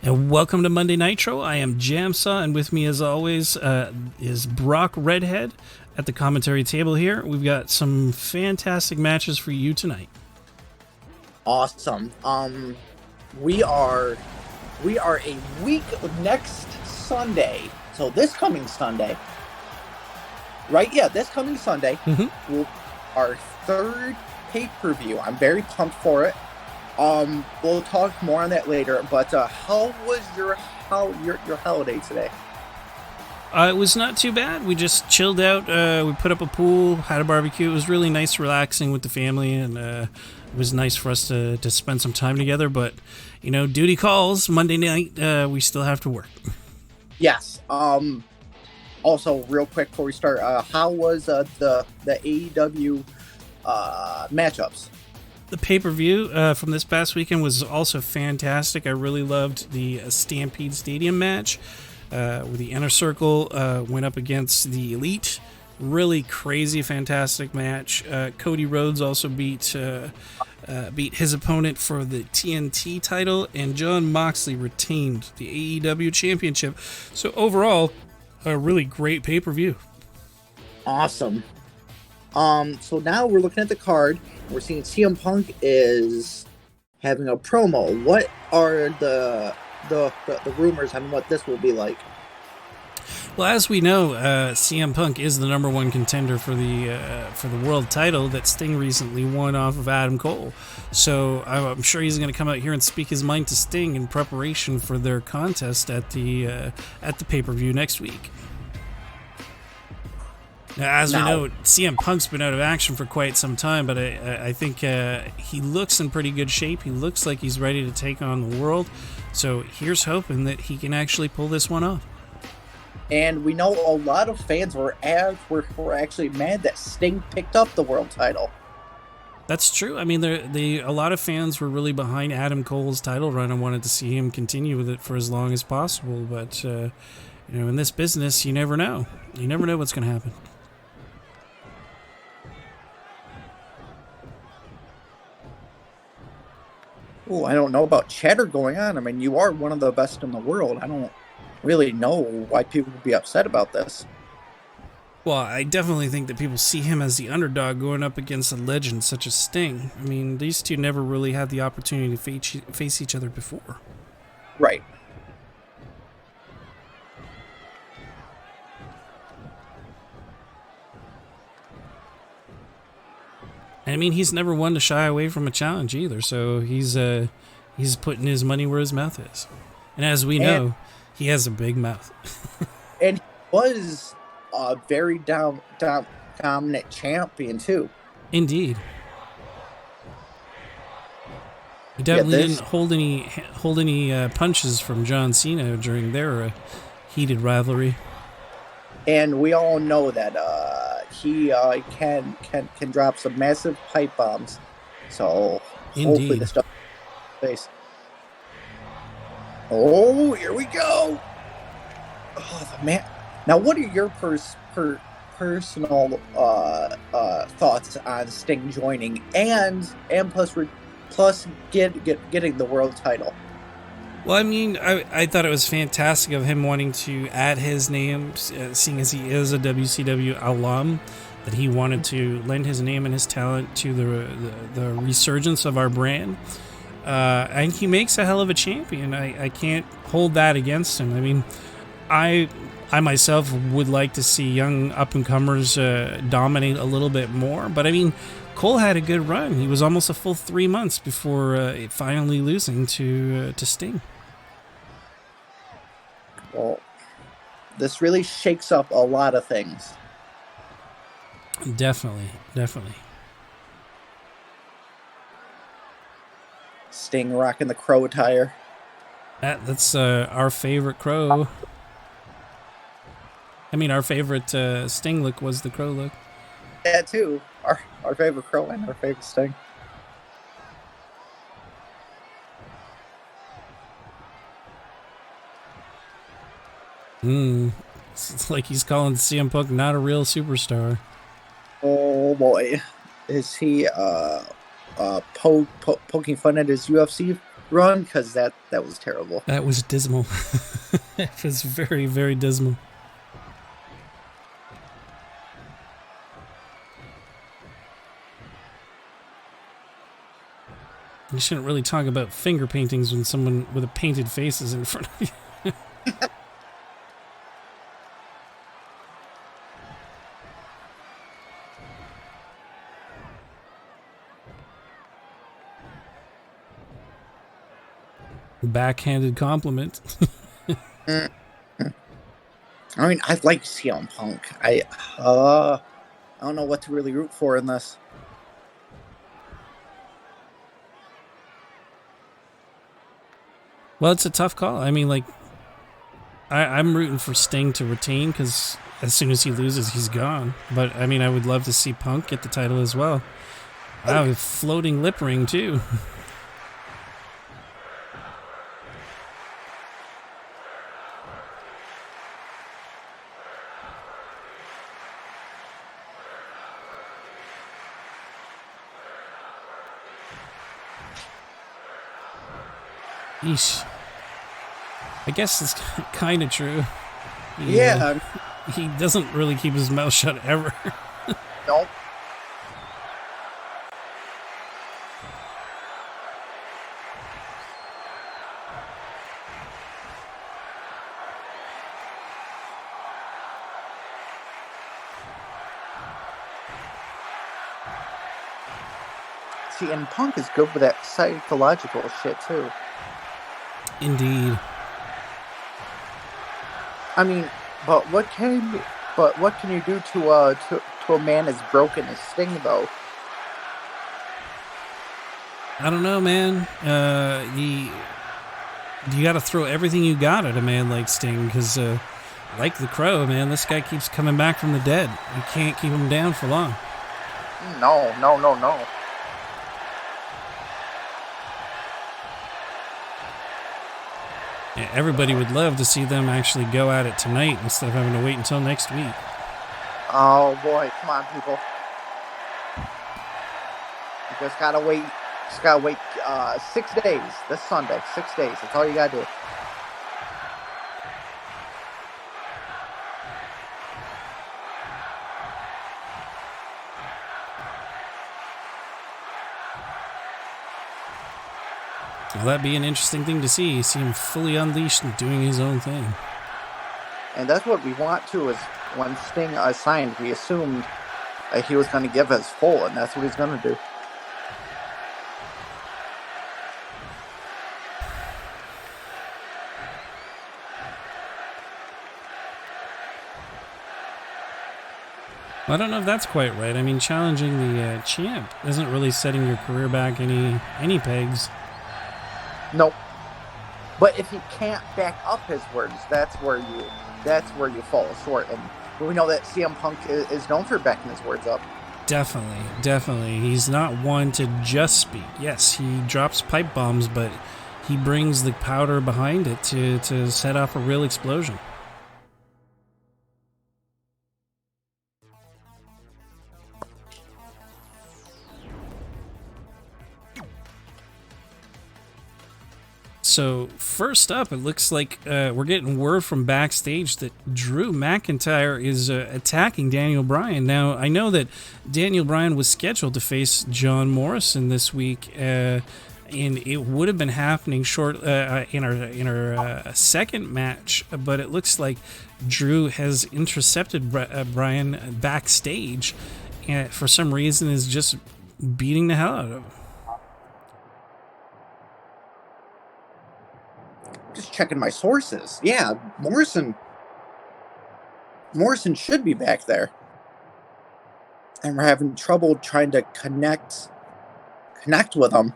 And welcome to Monday Nitro. I am JamSaw, and with me, as always, is Brock Redhead at the commentary table here. We've got some fantastic matches for you tonight. Awesome. We are a week next Sunday. So this coming Sunday, right? Yeah, this coming Sunday, will our third pay-per-view. I'm very pumped for it. We'll talk more on that later, but how was your holiday today? It was not too bad. We just chilled out. We put up a pool, had a barbecue. It was really nice, relaxing with the family, and it was nice for us to spend some time together. But, you know, duty calls. Monday night, we still have to work. Yes. Also, real quick before we start, how was the AEW matchups? The pay-per-view from this past weekend was also fantastic. I really loved the Stampede Stadium match where the Inner Circle went up against the Elite. Really crazy, fantastic match. Cody Rhodes also beat his opponent for the TNT title, and Jon Moxley retained the AEW Championship. So overall, a really great pay-per-view. Awesome. So now we're looking at the card. We're seeing CM Punk is having a promo. What are the rumors on what this will be like? Well, as we know, CM Punk is the number one contender for the world title that Sting recently won off of Adam Cole. So I'm sure he's going to come out here and speak his mind to Sting in preparation for their contest at the pay-per-view next week. Now, as we know, CM Punk's been out of action for quite some time, but I think he looks in pretty good shape. He looks like he's ready to take on the world. So here's hoping that he can actually pull this one off. And we know a lot of fans were actually mad that Sting picked up the world title. That's true. I mean, a lot of fans were really behind Adam Cole's title run and wanted to see him continue with it for as long as possible. But, you know, in this business, you never know. You never know what's going to happen. Oh, I don't know about chatter going on. I mean, you are one of the best in the world. I don't really know why people would be upset about this. Well, I definitely think that people see him as the underdog going up against a legend such as Sting. I mean, these two never really had the opportunity to face each other before. Right. I mean, he's never one to shy away from a challenge either, so he's putting his money where his mouth is. And as we know, he has a big mouth. And he was a very dominant champion, too. Indeed. He definitely didn't hold any punches from John Cena during their heated rivalry. And we all know that he can drop some massive pipe bombs. So hopefully the stuff face. Oh, here we go. Oh, the man. Now, what are your personal thoughts on Sting joining and plus getting the world title? Well, I mean, I thought it was fantastic of him wanting to add his name, seeing as he is a WCW alum, that he wanted to lend his name and his talent to the resurgence of our brand. And he makes a hell of a champion. I can't hold that against him. I mean, I myself would like to see young up-and-comers dominate a little bit more. But, I mean, Cole had a good run. He was almost a full 3 months before finally losing to Sting. Well, this really shakes up a lot of things. Definitely. Sting rocking the crow attire. That's our favorite crow. I mean, our favorite Sting look was the crow look. Yeah, too. Our favorite crow and our favorite Sting. It's like he's calling CM Punk not a real superstar. Oh boy, is he poking fun at his UFC run, because that was terrible. That was dismal. It was very, very dismal. You shouldn't really talk about finger paintings when someone with a painted face is in front of you. Backhanded compliment. I mean, I like CM Punk. I don't know what to really root for in this. Well, it's a tough call. I mean, like, I'm rooting for Sting to retain because as soon as he loses, he's gone. But, I mean, I would love to see Punk get the title as well. Wow, floating lip ring, too. Yeesh. I guess it's kind of true. Yeah. He doesn't really keep his mouth shut ever. Nope. See, and Punk is good with that psychological shit too. Indeed. I mean, but what can you do to a man as broken as Sting, though? I don't know, man. You got to throw everything you got at a man like Sting because, like the Crow, man, this guy keeps coming back from the dead. You can't keep him down for long. No. Yeah, everybody would love to see them actually go at it tonight instead of having to wait until next week. Oh boy, come on, people! You just gotta wait. 6 days. This Sunday, 6 days. That's all you gotta do. Well, that'd be an interesting thing to see. See him fully unleashed and doing his own thing. And that's what we want to. Is when Sting signed, we assumed he was going to give his full, and that's what he's going to do. I don't know if that's quite right. I mean, challenging the champ isn't really setting your career back any pegs. Nope. But if he can't back up his words, that's where you fall short. And we know that CM Punk is known for backing his words up. Definitely. He's not one to just speak. Yes, he drops pipe bombs, but he brings the powder behind it to set off a real explosion. So first up, it looks like we're getting word from backstage that Drew McIntyre is attacking Daniel Bryan. Now, I know that Daniel Bryan was scheduled to face John Morrison this week, and it would have been happening short in our second match, but it looks like Drew has intercepted Bryan backstage, and for some reason is just beating the hell out of him. Just checking my sources. Yeah, Morrison should be back there. And we're having trouble trying to connect with him.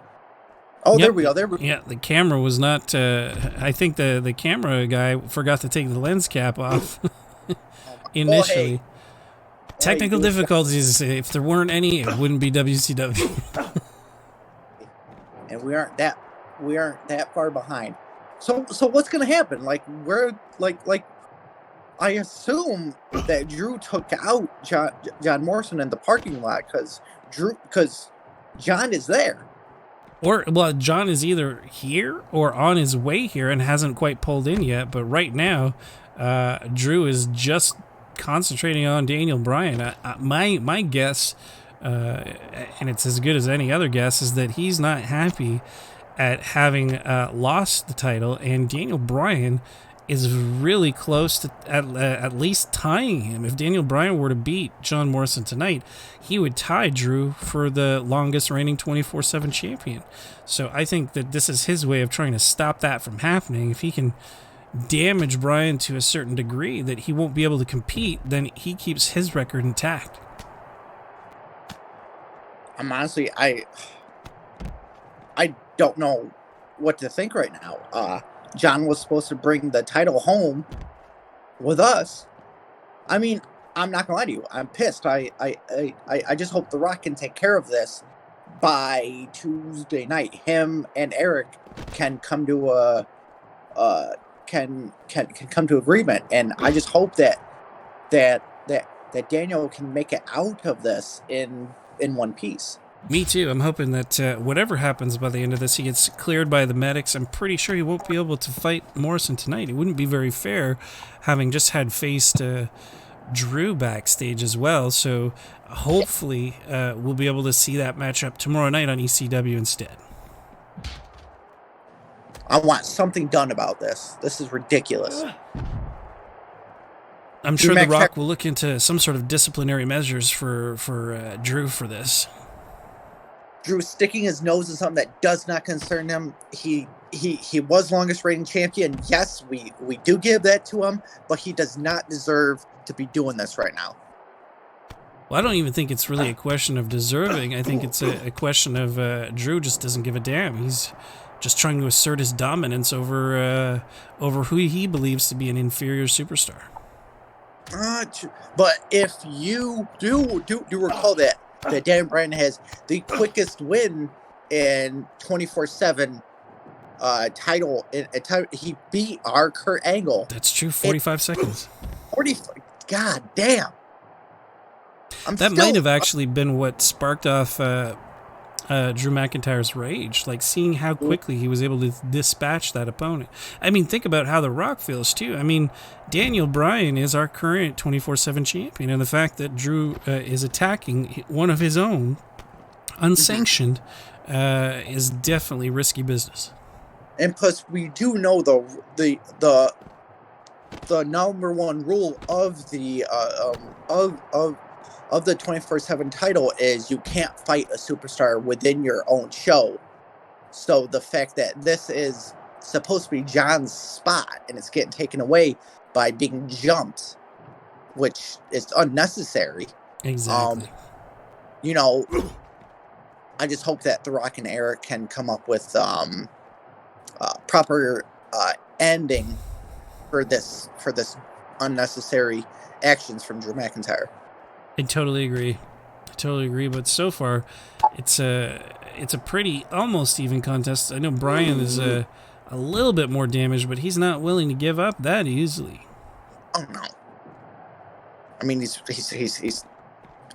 Oh, yep. There we go. Yeah, the camera was not... I think the camera guy forgot to take the lens cap off initially. Hey. Technical difficulties. If there weren't any, it wouldn't be WCW. And we aren't that far behind. So what's going to happen? Like, I assume that Drew took out John Morrison in the parking lot because John is there. Or, well, John is either here or on his way here and hasn't quite pulled in yet. But right now, Drew is just concentrating on Daniel Bryan. My guess, and it's as good as any other guess, is that he's not happy at having lost the title, and Daniel Bryan is really close to at least tying him. If Daniel Bryan were to beat John Morrison tonight, he would tie Drew for the longest reigning 24/7 champion. So I think that this is his way of trying to stop that from happening. If he can damage Bryan to a certain degree that he won't be able to compete, then he keeps his record intact. I'm honestly, I don't know what to think right now. John was supposed to bring the title home with us. I mean, I'm not gonna lie to you. I'm pissed. I just hope The Rock can take care of this by Tuesday night. Him and Eric can come to can come to agreement, and I just hope that Daniel can make it out of this in one piece. Me too. I'm hoping that whatever happens by the end of this, he gets cleared by the medics. I'm pretty sure he won't be able to fight Morrison tonight. It wouldn't be very fair, having just had faced Drew backstage as well. So hopefully we'll be able to see that matchup tomorrow night on ECW instead. I want something done about this. This is ridiculous. I'm sure The Rock will look into some sort of disciplinary measures for Drew for this. Drew sticking his nose in something that does not concern him. He was longest reigning champion. Yes, we do give that to him, but he does not deserve to be doing this right now. Well, I don't even think it's really a question of deserving. I think it's a question of Drew just doesn't give a damn. He's just trying to assert his dominance over who he believes to be an inferior superstar. But if you do recall that Daniel Bryan has the quickest win in 24/7 title. He beat our Kurt Angle. That's true. 45 seconds. 40. God damn. That might have actually been what sparked off Drew McIntyre's rage, like seeing how quickly he was able to dispatch that opponent. I mean, think about how The Rock feels too. I mean, Daniel Bryan is our current 24/7 champion, and the fact that Drew is attacking one of his own unsanctioned is definitely risky business. And plus, we do know the number one rule of the of the 24/7 title is you can't fight a superstar within your own show. So the fact that this is supposed to be John's spot and it's getting taken away by being jumped, which is unnecessary. Exactly. I just hope that The Rock and Eric can come up with proper ending for this unnecessary actions from Drew McIntyre. I totally agree. But so far, it's a pretty almost even contest. I know Bryan is a little bit more damaged, but he's not willing to give up that easily. Oh no! I mean, he's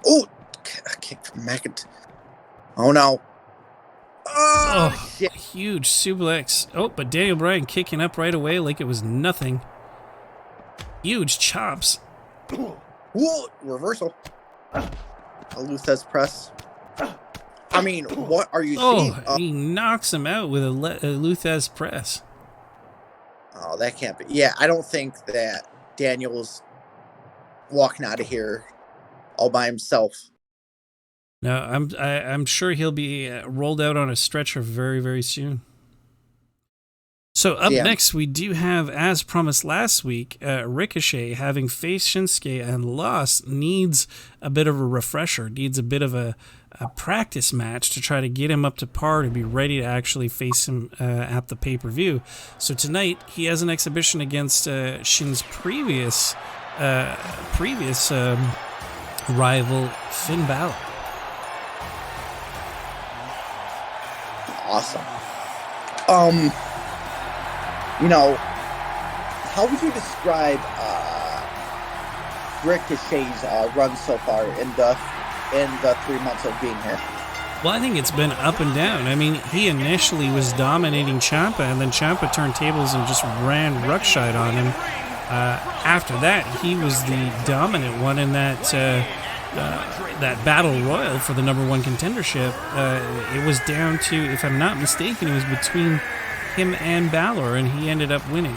oh, a kick from McIntyre. Oh no! Oh shit! Huge suplex. Oh, but Daniel Bryan kicking up right away like it was nothing. Huge chops. Whoa, reversal. A Luthez press. I mean, what are you seeing? He knocks him out with a Luthez press. Oh, that can't be. Yeah, I don't think that Daniel's walking out of here all by himself. No, I'm sure he'll be rolled out on a stretcher very, very soon. So up next, we do have, as promised last week, Ricochet, having faced Shinsuke and lost, needs a bit of a refresher, needs a bit of a practice match to try to get him up to par to be ready to actually face him at the pay-per-view. So tonight, he has an exhibition against Shin's previous rival, Finn Balor. Awesome. How would you describe Ricochet's run so far in the 3 months of being here? Well, I think it's been up and down. I mean, he initially was dominating Ciampa, and then Ciampa turned tables and just ran ruckshot on him. After that, he was the dominant one in that battle royal for the #1 contendership. It was down to, if I'm not mistaken, it was between him and Balor, and he ended up winning.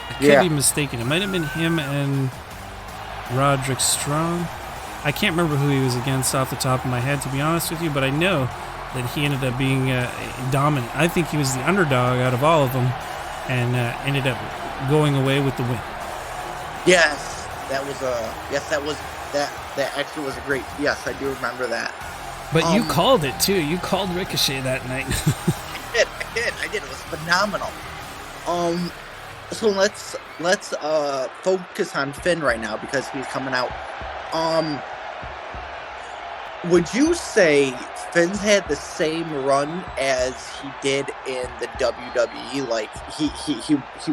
I could be mistaken. It might have been him and Roderick Strong. I can't remember who he was against off the top of my head, to be honest with you, but I know that he ended up being dominant. I think he was the underdog out of all of them, and ended up going away with the win. Yes, that actually was a great. Yes, I do remember that. But you called it too. You called Ricochet that night. I did. It was phenomenal. So let's focus on Finn right now because he's coming out. Would you say Finn's had the same run as he did in the WWE? Like he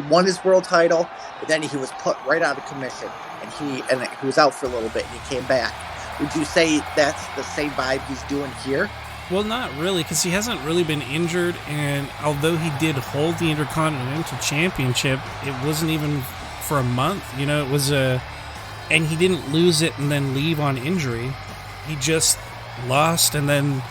won his world title, but then he was put right out of commission, and he was out for a little bit, and he came back. Would you say that's the same vibe he's doing here? Well, not really, because he hasn't really been injured, and although he did hold the Intercontinental Championship, it wasn't even for a month. You know, it was and he didn't lose it and then leave on injury. He just lost, and then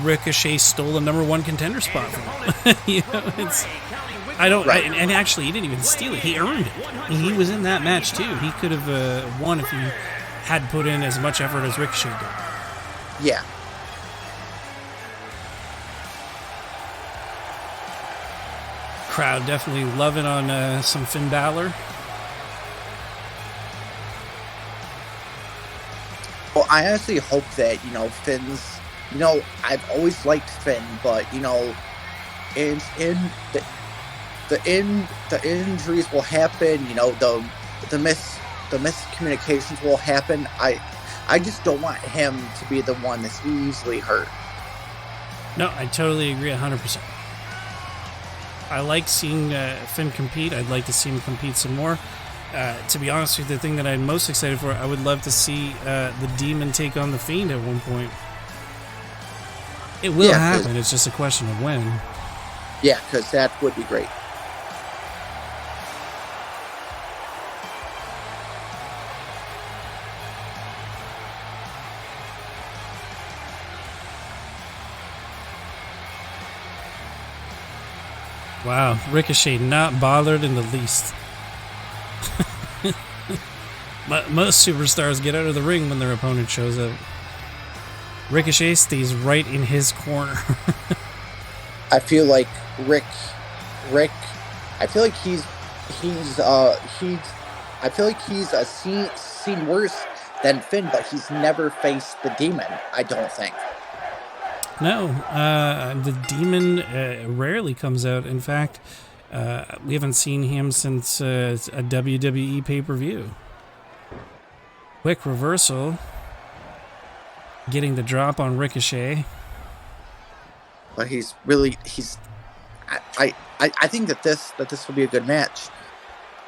Ricochet stole the #1 contender spot from him. You know, and actually, he didn't even steal it. He earned it. He was in that match too. He could have won if he had put in as much effort as Ricochet did. Yeah. Crowd definitely loving on some Finn Balor. Well, I honestly hope that, Finn's, I've always liked Finn, but, in the injuries will happen, the miscommunications will happen. I just don't want him to be the one that's easily hurt. No, I totally agree 100%. I like seeing Finn compete. I'd like to see him compete some more. To be honest with you, the thing that I'm most excited for, I would love to see the Demon take on the Fiend at one point. It will happen. It's just a question of when. Yeah, because that would be great. Wow, Ricochet not bothered in the least. But most superstars get out of the ring when their opponent shows up. Ricochet stays right in his corner. I feel like Rick. I feel like he's seen worse than Finn, but he's never faced the Demon. I don't think. No, the Demon rarely comes out. In fact, we haven't seen him since a WWE pay-per-view. Quick reversal. Getting the drop on Ricochet. But I think that this will be a good match.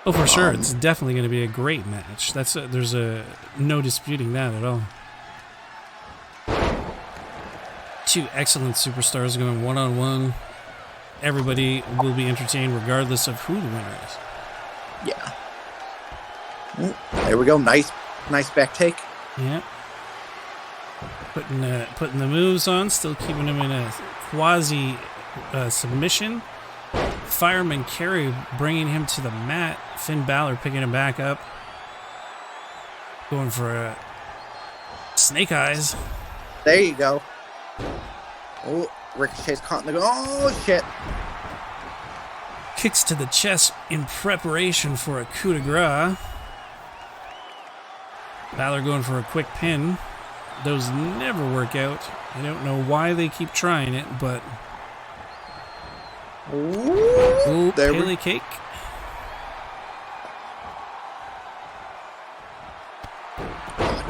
Oh, for sure. It's definitely going to be a great match. There's no disputing that at all. Two excellent superstars going one-on-one. Everybody will be entertained regardless of who the winner is. Yeah. There we go. Nice back take. Yeah. Putting the moves on, still keeping him in a quasi submission. Fireman carry, bringing him to the mat. Finn Balor picking him back up. Going for a snake eyes. There you go. Oh, Ricochet's caught in the... Oh, shit. Kicks to the chest in preparation for a coup de grace. Balor going for a quick pin. Those never work out. I don't know why they keep trying it, but... Ooh, Pele cake.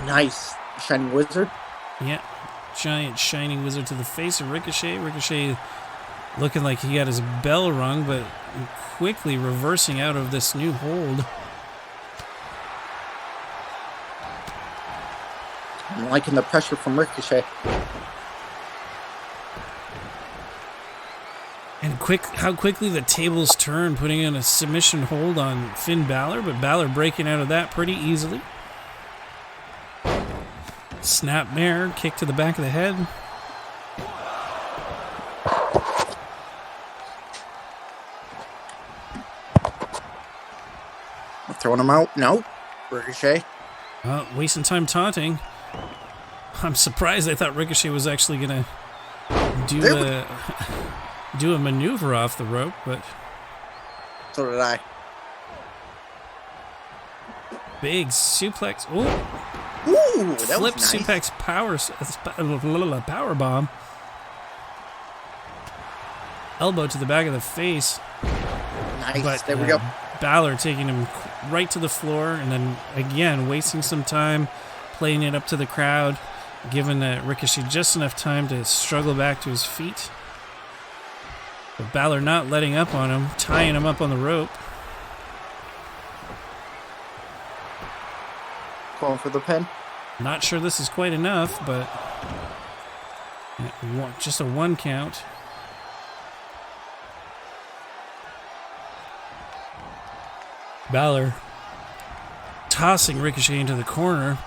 Nice. Shining Wizard. Yeah. Giant shining wizard to the face of Ricochet. Ricochet looking like he got his bell rung, but quickly reversing out of this new hold. I'm liking the pressure from Ricochet. And how quickly the tables turn, putting in a submission hold on Finn Balor, but Balor breaking out of that pretty easily. Snapmare, kick to the back of the head. Throwing him out. No. Ricochet. Wasting time taunting. I'm surprised. I thought Ricochet was actually going to do a maneuver off the rope, but... So did I. Big suplex. Ooh, that flip was nice. suplex power bomb. Elbow to the back of the face. Nice. But, there we go. Balor taking him right to the floor, and then again wasting some time, playing it up to the crowd, giving Ricochet just enough time to struggle back to his feet. But Balor not letting up on him, tying him up on the rope. Going for the pin. Not sure this is quite enough, but just a 1 count. Balor tossing Ricochet into the corner,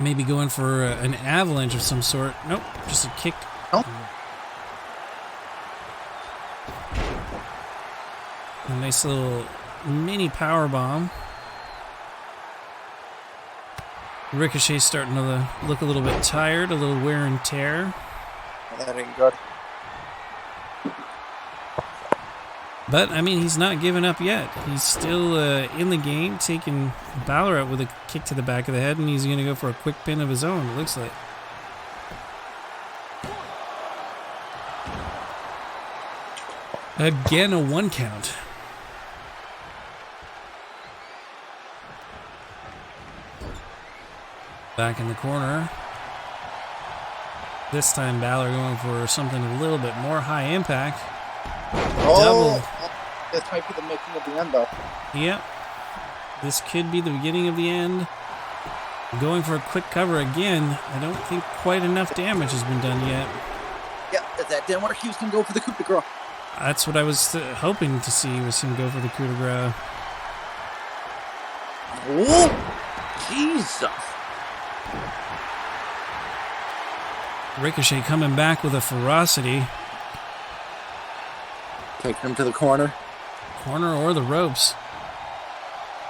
maybe going for an avalanche of some sort. Nope, just a kick. Oh. A nice little mini power bomb. Ricochet starting to look a little bit tired, a little wear and tear. That ain't good. But, I mean, he's not giving up yet. He's still in the game, taking Balor out with a kick to the back of the head, and he's going to go for a quick pin of his own, it looks like. Again, a 1 count. Back in the corner. This time Balor going for something a little bit more high impact. Double. This might be the making of the end, though. Yep. This could be the beginning of the end. Going for a quick cover again. I don't think quite enough damage has been done yet. Yep, if that didn't work, he was going to go for the coup de grace. That's what I was hoping to see, was him go for the coup de grace. Oh, Jesus. Ricochet coming back with a ferocity. Taking him to the corner. Corner or the ropes.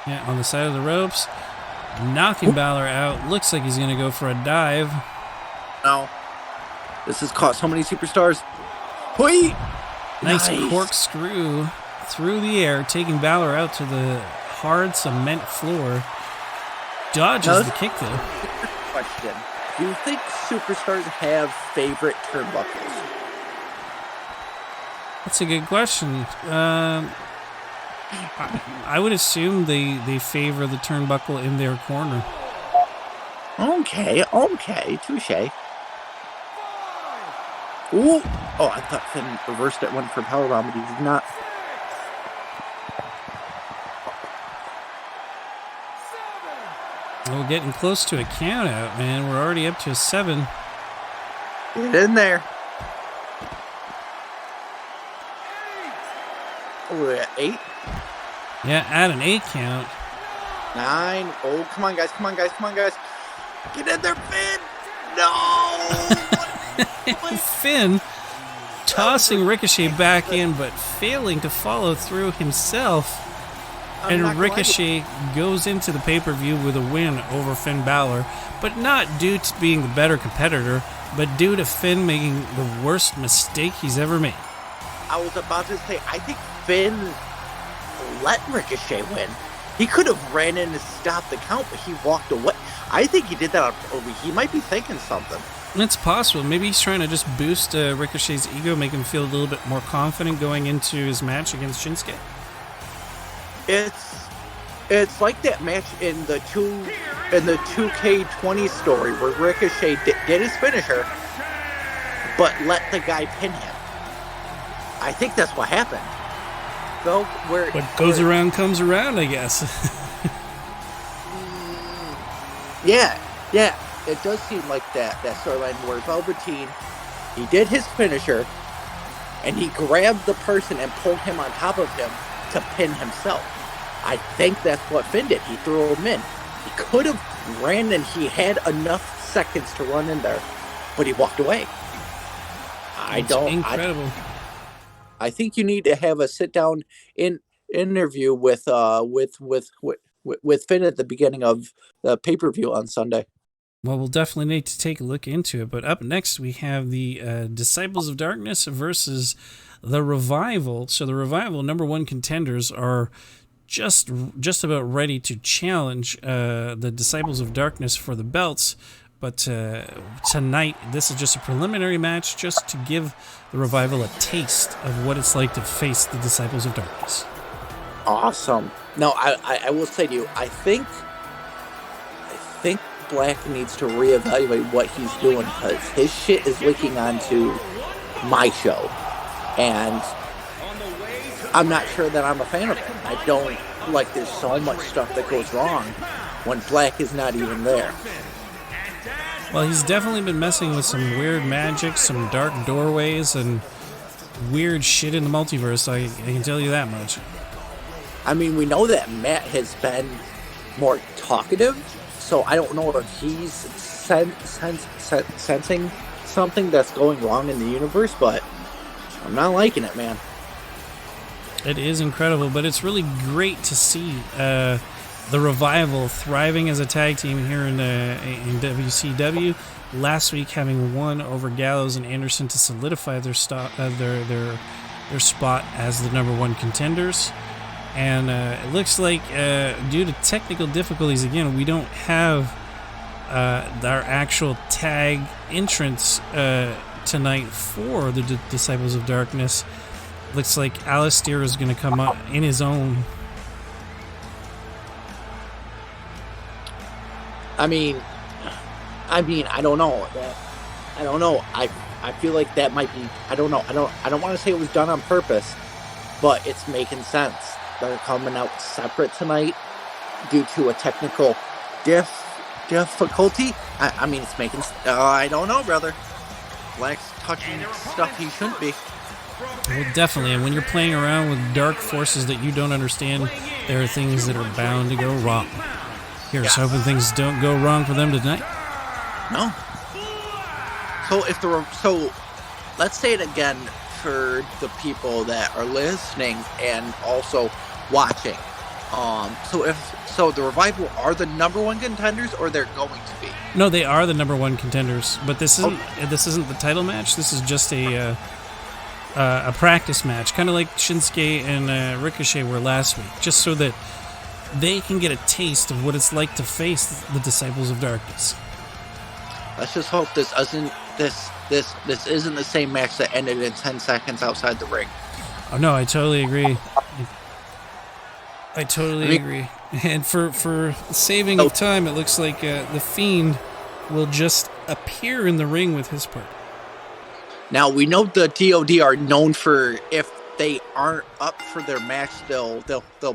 Yeah, on the side of the ropes. Knocking Balor out. Looks like he's going to go for a dive. No. This has caught so many superstars. Whee! Nice corkscrew through the air, taking Balor out to the hard cement floor. Dodges the kick, though. Question. Do you think superstars have favorite turnbuckles? That's a good question. I would assume they favor the turnbuckle in their corner. Okay, touche. Ooh! Oh, I thought Finn reversed that one for powerbomb, but he did not. We're getting close to a count out, man. We're already up to a 7. Get in there. Oh, we're at 8. Yeah, add an 8 count. 9. Oh, come on, guys. Get in there, Finn. No! Finn tossing Ricochet back in, but failing to follow through himself. And Ricochet goes into the pay-per-view with a win over Finn Balor, but not due to being the better competitor, but due to Finn making the worst mistake he's ever made. I was about to say, I think Finn let Ricochet win. He could have ran in to stop the count, but he walked away. I think he did that he might be thinking something. It's possible. Maybe he's trying to just boost Ricochet's ego, make him feel a little bit more confident going into his match against Shinsuke. It's like that match in the 2K20 story where Ricochet did his finisher, but let the guy pin him. I think that's what happened. So What goes around comes around, I guess. Yeah. it does seem like that storyline where Velveteen, he did his finisher, and he grabbed the person and pulled him on top of him to pin himself. I think that's what Finn did. He threw him in. He could have ran, and he had enough seconds to run in there, but he walked away. Incredible. I think you need to have a sit down interview with Finn at the beginning of the pay-per-view on Sunday. Well, we'll definitely need to take a look into it. But up next, we have the Disciples of Darkness versus the Revival. So the Revival, number one contenders, are just about ready to challenge the Disciples of Darkness for the belts. But tonight, this is just a preliminary match just to give the Revival a taste of what it's like to face the Disciples of Darkness. Awesome. No, I will say to you, I think Black needs to reevaluate what he's doing, because his shit is leaking onto my show, and I'm not sure that I'm a fan of it. I don't like, there's so much stuff that goes wrong when Black is not even there. Well, he's definitely been messing with some weird magic, some dark doorways, and weird shit in the multiverse. I can tell you that much. I mean, we know that Matt has been more talkative, so I don't know if he's sensing something that's going wrong in the universe, but I'm not liking it, man. It is incredible, but it's really great to see the Revival thriving as a tag team here in WCW. Last week, having won over Gallows and Anderson to solidify their spot as the number one contenders. And it looks like due to technical difficulties, again, we don't have our actual tag entrance tonight for the Disciples of Darkness. Looks like Alistair is going to come up in his own. I mean, I don't know. I don't know. I feel like that might be. I don't know. I don't want to say it was done on purpose, but it's making sense. They're coming out separate tonight due to a technical difficulty. I mean, it's making. I don't know, brother. Black's touching stuff he shouldn't be. Well, definitely. And when you're playing around with dark forces that you don't understand, there are things that are bound to go wrong. Here's hoping things don't go wrong for them tonight. No. So let's say it again for the people that are listening and also watching. So the Revival are the number one contenders, or they're going to be? No, they are the number one contenders. But this isn't the title match. This is just a practice match, kind of like Shinsuke and Ricochet were last week, just so that they can get a taste of what it's like to face the Disciples of Darkness. Let's just hope this isn't the same match that ended in 10 seconds outside the ring. Oh no, I totally agree. I totally agree. And for saving of time, it looks like the Fiend will just appear in the ring with his part. Now, we know the DOD are known for, if they aren't up for their match, they'll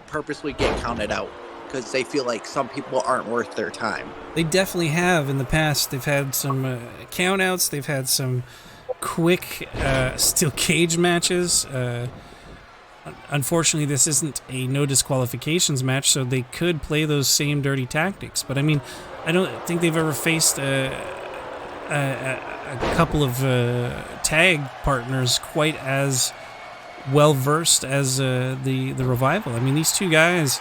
purposely get counted out because they feel like some people aren't worth their time. They definitely have in the past. They've had some countouts. They've had some quick steel cage matches. Unfortunately, this isn't a no disqualifications match, so they could play those same dirty tactics. But I mean, I don't think they've ever faced a couple of tag partners quite as well versed as the Revival. I mean, these two guys,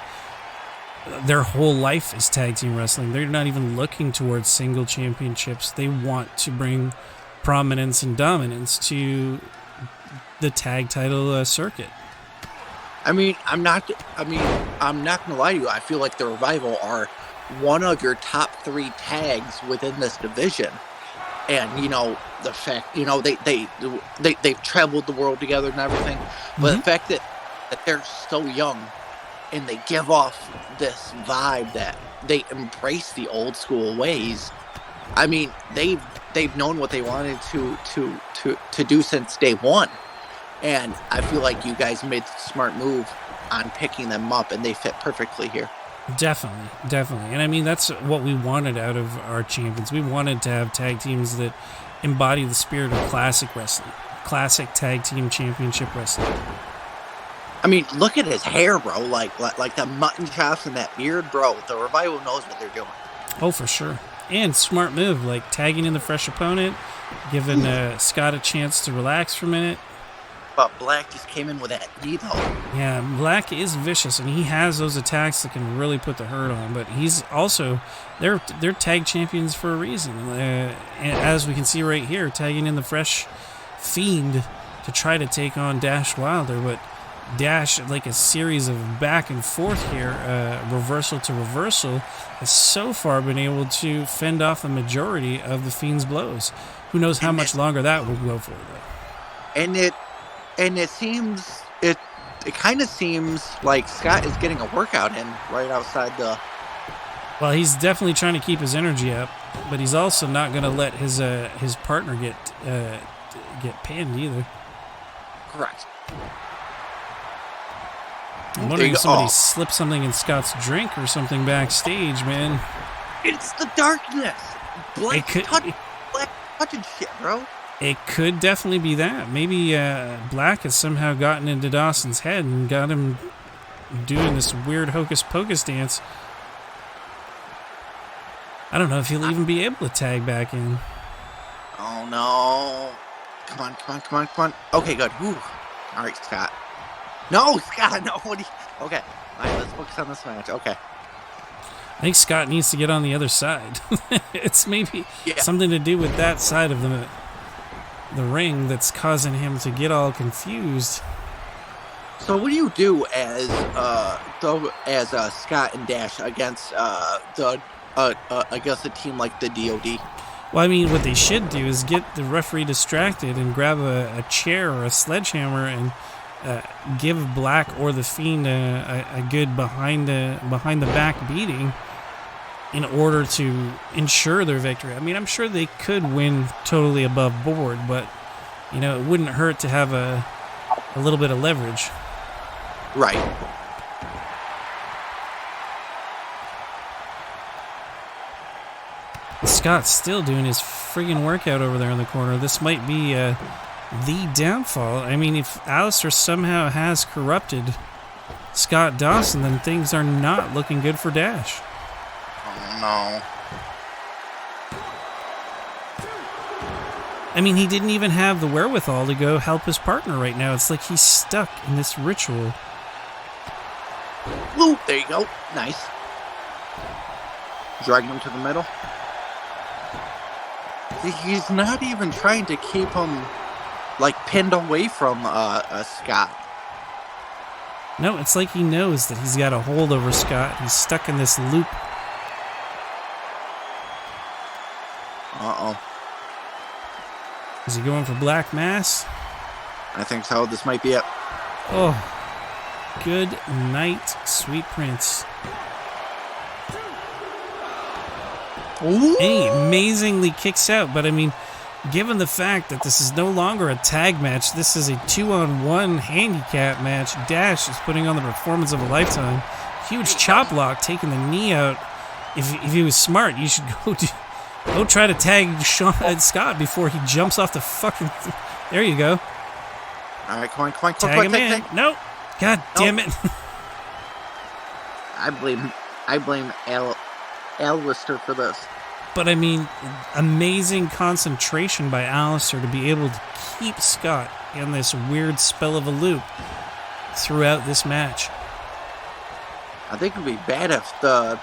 their whole life is tag team wrestling. They're not even looking towards single championships. They want to bring prominence and dominance to the tag title circuit. I'm not gonna lie to you. I feel like the Revival are one of your top 3 tags within this division. And, the fact, they've traveled the world together and everything. But the fact that they're so young and they give off this vibe that they embrace the old school ways. I mean, they've known what they wanted to do since day one. And I feel like you guys made the smart move on picking them up, and they fit perfectly here. Definitely. And I mean, that's what we wanted out of our champions. We wanted to have tag teams that embody the spirit of classic wrestling, classic tag team championship wrestling. I mean, look at his hair, bro. Like the mutton chops and that beard, bro. The Revival knows what they're doing. Oh, for sure. And smart move, like tagging in the fresh opponent, giving Scott a chance to relax for a minute. But Black just came in with that knee, though. Yeah, Black is vicious, and he has those attacks that can really put the hurt on. But he's also, they're tag champions for a reason. And as we can see right here, tagging in the fresh Fiend to try to take on Dash Wilder. But Dash, like a series of back and forth here, reversal to reversal, has so far been able to fend off the majority of the Fiend's blows. Who knows how much longer that will go for, though. And it seems, it kind of seems like Scott is getting a workout in right outside the... Well, he's definitely trying to keep his energy up, but he's also not going to let his partner get pinned either. Correct. I'm wondering if somebody slipped something in Scott's drink or something backstage, man. It's the darkness. Black touching shit, bro. It could definitely be that. Maybe Black has somehow gotten into Dawson's head and got him doing this weird hocus pocus dance. I don't know if he'll even be able to tag back in. Oh, no. Come on. Okay, good. Whew. All right, Scott. No, Scott, no. Okay. All right, let's focus on this match. Okay. I think Scott needs to get on the other side. It's maybe something to do with that side of the ring that's causing him to get all confused. So what do you do as Scott and Dash against a team like the DOD? Well, I mean, what they should do is get the referee distracted and grab a chair or a sledgehammer and give Black or the Fiend a good behind the back beating in order to ensure their victory. I mean, I'm sure they could win totally above board, but you know, it wouldn't hurt to have a little bit of leverage. Right. Scott's still doing his friggin' workout over there in the corner. This might be the downfall. I mean, if Alistair somehow has corrupted Scott Dawson, then things are not looking good for Dash. Oh, no. I mean, he didn't even have the wherewithal to go help his partner right now. It's like he's stuck in this ritual. Woo, there you go. Nice. Dragging him to the middle. He's not even trying to keep him, like, pinned away from Scott. No, it's like he knows that he's got a hold over Scott. He's stuck in this loop. Uh-oh. Is he going for Black Mass? I think so. This might be it. Oh, good night, sweet prince. Ooh. And he amazingly kicks out, but I mean, given the fact that this is no longer a tag match, this is a 2-on-1 handicap match, Dash is putting on the performance of a lifetime. Huge chop block, taking the knee out. If he was smart, you should go try to tag Scott before he jumps off the fucking... There you go. All right, come on. Tag him in. Nope. God damn it. I blame Alistair for this. But I mean, amazing concentration by Alistair to be able to keep Scott in this weird spell of a loop throughout this match. I think it'd be bad if Scott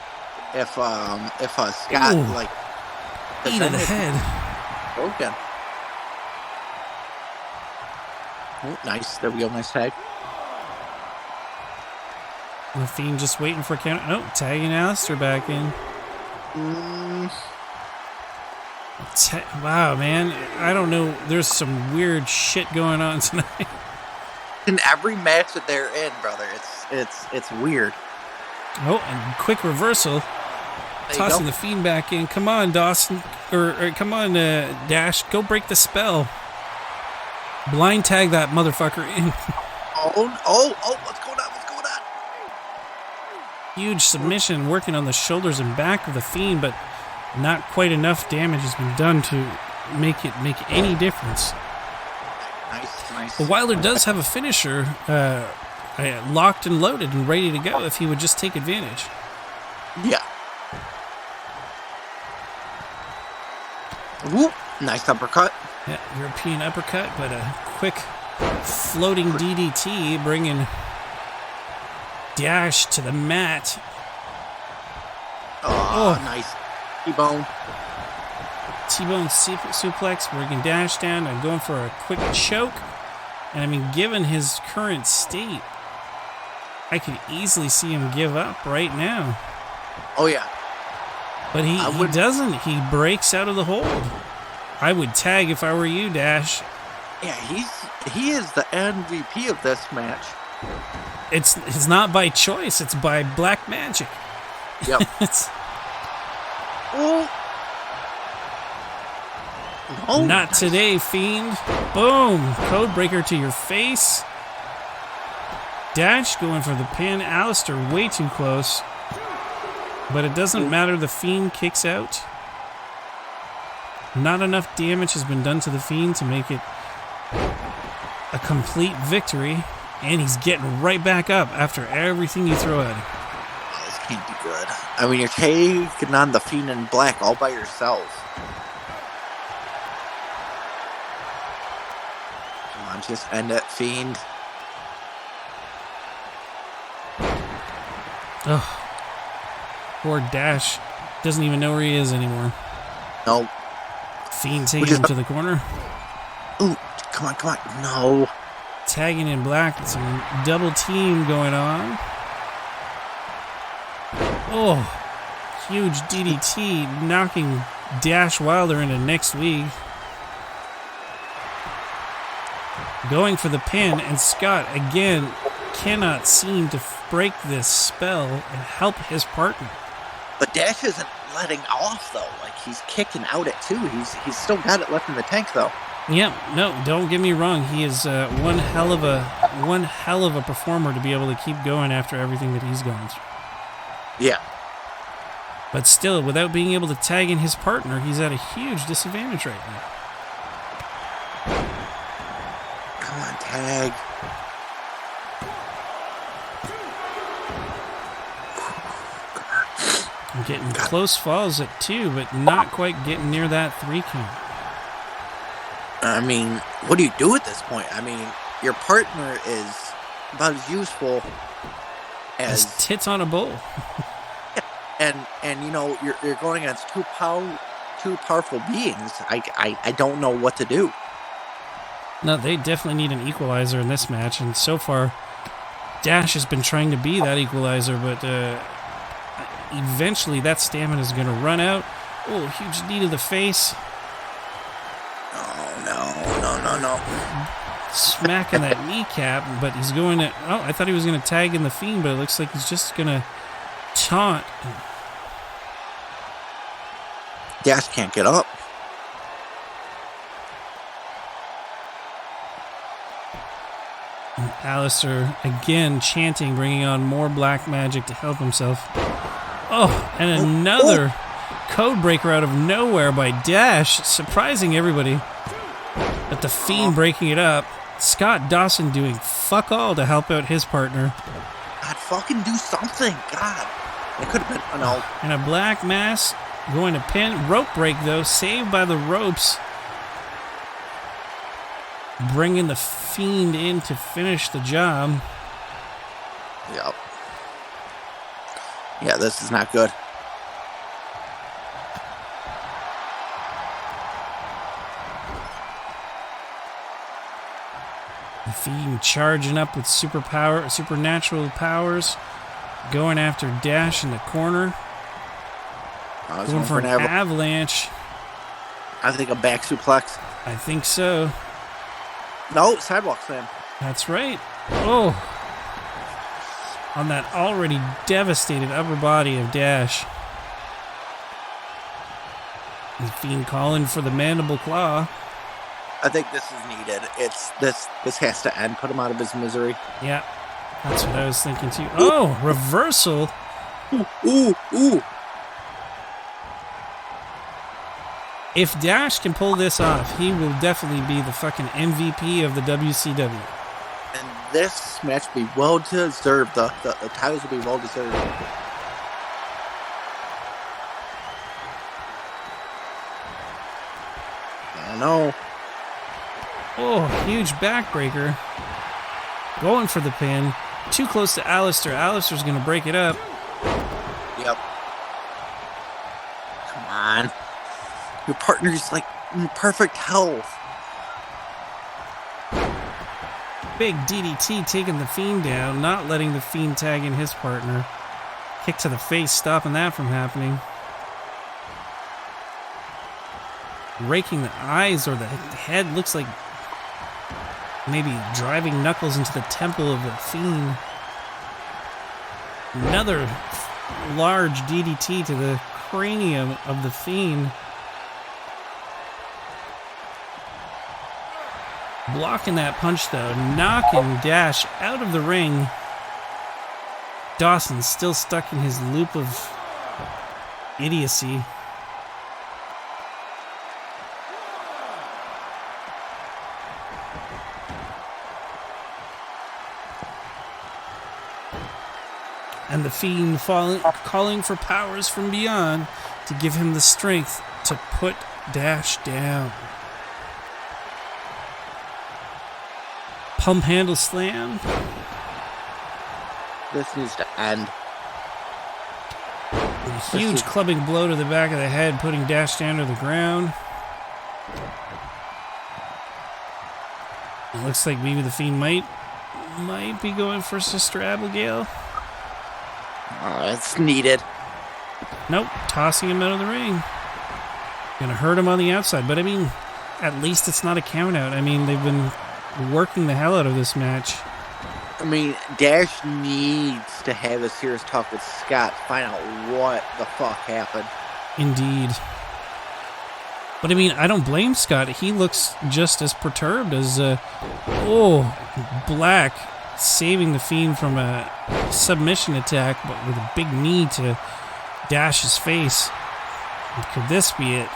knee to the head. Broken. Oh, nice. There we go. Nice tag. The Fiend just waiting for a counter. Oh, tagging Alistair back in. Wow, man. I don't know. There's some weird shit going on tonight. In every match that they're in, brother, it's weird. Oh, and quick reversal. Tossing the Fiend back in. Come on, Dawson. Or come on, Dash. Go break the spell. Blind tag that motherfucker in. Oh, what's going on? Huge submission, working on the shoulders and back of the Fiend, but not quite enough damage has been done to make it make any difference. Nice. But Wilder does have a finisher locked and loaded and ready to go if he would just take advantage. Yeah. Whoop. Nice uppercut. Yeah, European uppercut, but a quick floating DDT, bringing Dash to the mat. Oh, nice. T-bone. T-bone suplex, bringing Dash down and going for a quick choke. And I mean, given his current state, I could easily see him give up right now. Oh, yeah. But he doesn't. He breaks out of the hold. I would tag if I were you, Dash. Yeah, he is the MVP of this match. It's not by choice. It's by black magic. Yep. Not today, Fiend. Boom. Codebreaker to your face. Dash going for the pin. Alistair way too close. But it doesn't matter. The Fiend kicks out. Not enough damage has been done to the Fiend to make it a complete victory. And he's getting right back up after everything you throw at him. Oh, this can't be good. I mean, you're taking on the Fiend in black all by yourself. Come on, just end it, Fiend. Oh, poor Dash doesn't even know where he is anymore. No. Fiend taking him to the corner. Ooh, come on. No. Tagging in black. Some double team going on. Oh, huge DDT knocking Dash Wilder into next week. Going for the pin, and Scott again cannot seem to break this spell and help his partner. But Dash isn't letting off though. Like, he's kicking out at two. He's still got it left in the tank though. Yeah, no, don't get me wrong. He is one hell of a performer to be able to keep going after everything that he's gone through. Yeah. But still, without being able to tag in his partner, he's at a huge disadvantage right now. Come on, tag. I'm getting close falls at 2, but not quite getting near that 3 count. I mean, what do you do at this point? I mean, your partner is about as useful as tits on a bull. and you know, you're going against two powerful beings. I don't know what to do. No, they definitely need an equalizer in this match, and so far, Dash has been trying to be that equalizer, but eventually that stamina is going to run out. Oh, huge knee to the face. Oh, no. Smacking that kneecap, but he's going to... Oh, I thought he was going to tag in the Fiend, but it looks like he's just going to taunt. Dash can't get up. And Alistair again chanting, bringing on more black magic to help himself. Oh, and another codebreaker out of nowhere by Dash, surprising everybody. But the Fiend breaking it up. Scott Dawson doing fuck all to help out his partner. God, fucking do something. God. It could have been... No. And a black mass going to pin. Rope break, though. Saved by the ropes. Bringing the Fiend in to finish the job. Yep. Yeah, this is not good. The Fiend charging up with supernatural powers. Going after Dash in the corner. Going for an avalanche. I think a back suplex. I think so. No, sidewalk slam. That's right. Oh. On that already devastated upper body of Dash. The Fiend calling for the mandible claw. I think this is needed. This has to end. Put him out of his misery. Yeah, that's what I was thinking too. Oh, reversal Ooh. If Dash can pull this off, he will definitely be the fucking MVP of the WCW. And this match will be well deserved. The titles will be well deserved. I know. Oh, huge backbreaker. Going for the pin. Too close to Alistair. Alistair's going to break it up. Yep. Come on. Your partner's like in perfect health. Big DDT taking the Fiend down, not letting the Fiend tag in his partner. Kick to the face, stopping that from happening. Raking the eyes or the head, looks like maybe driving Knuckles into the temple of the Fiend. Another large DDT to the cranium of the Fiend. Blocking that punch though, knocking Dash out of the ring. Dawson's still stuck in his loop of idiocy. And the Fiend calling for powers from beyond to give him the strength to put Dash down. Pump handle slam. This needs to end. A huge clubbing blow to the back of the head, putting Dash down to the ground. It looks like maybe the Fiend might be going for Sister Abigail. It's needed. Nope, tossing him out of the ring. Gonna hurt him on the outside, but I mean, at least it's not a count out. I mean, they've been working the hell out of this match. I mean, Dash needs to have a serious talk with Scott to find out what the fuck happened. Indeed. But I mean, I don't blame Scott. He looks just as perturbed as, Black saving the Fiend from a submission attack, but with a big knee to Dash's face. And could this be it?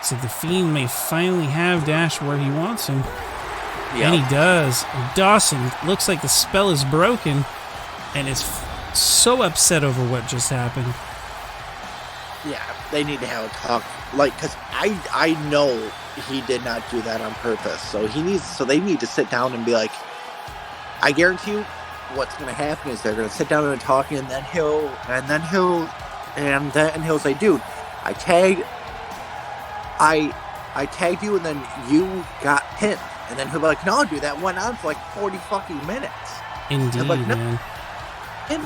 So the Fiend may finally have Dash where he wants him. Yep. And he does. Dawson looks like the spell is broken and is so upset over what just happened. Yeah, they need to have a talk. Like, because I know he did not do that on purpose. So they need to sit down and be like, I guarantee you what's going to happen is they're going to sit down and talk, and then he'll say, dude, I tagged you and then you got pinned. And then he'll be like, no, dude, that went on for like 40 fucking minutes. Indeed, like, no, man. And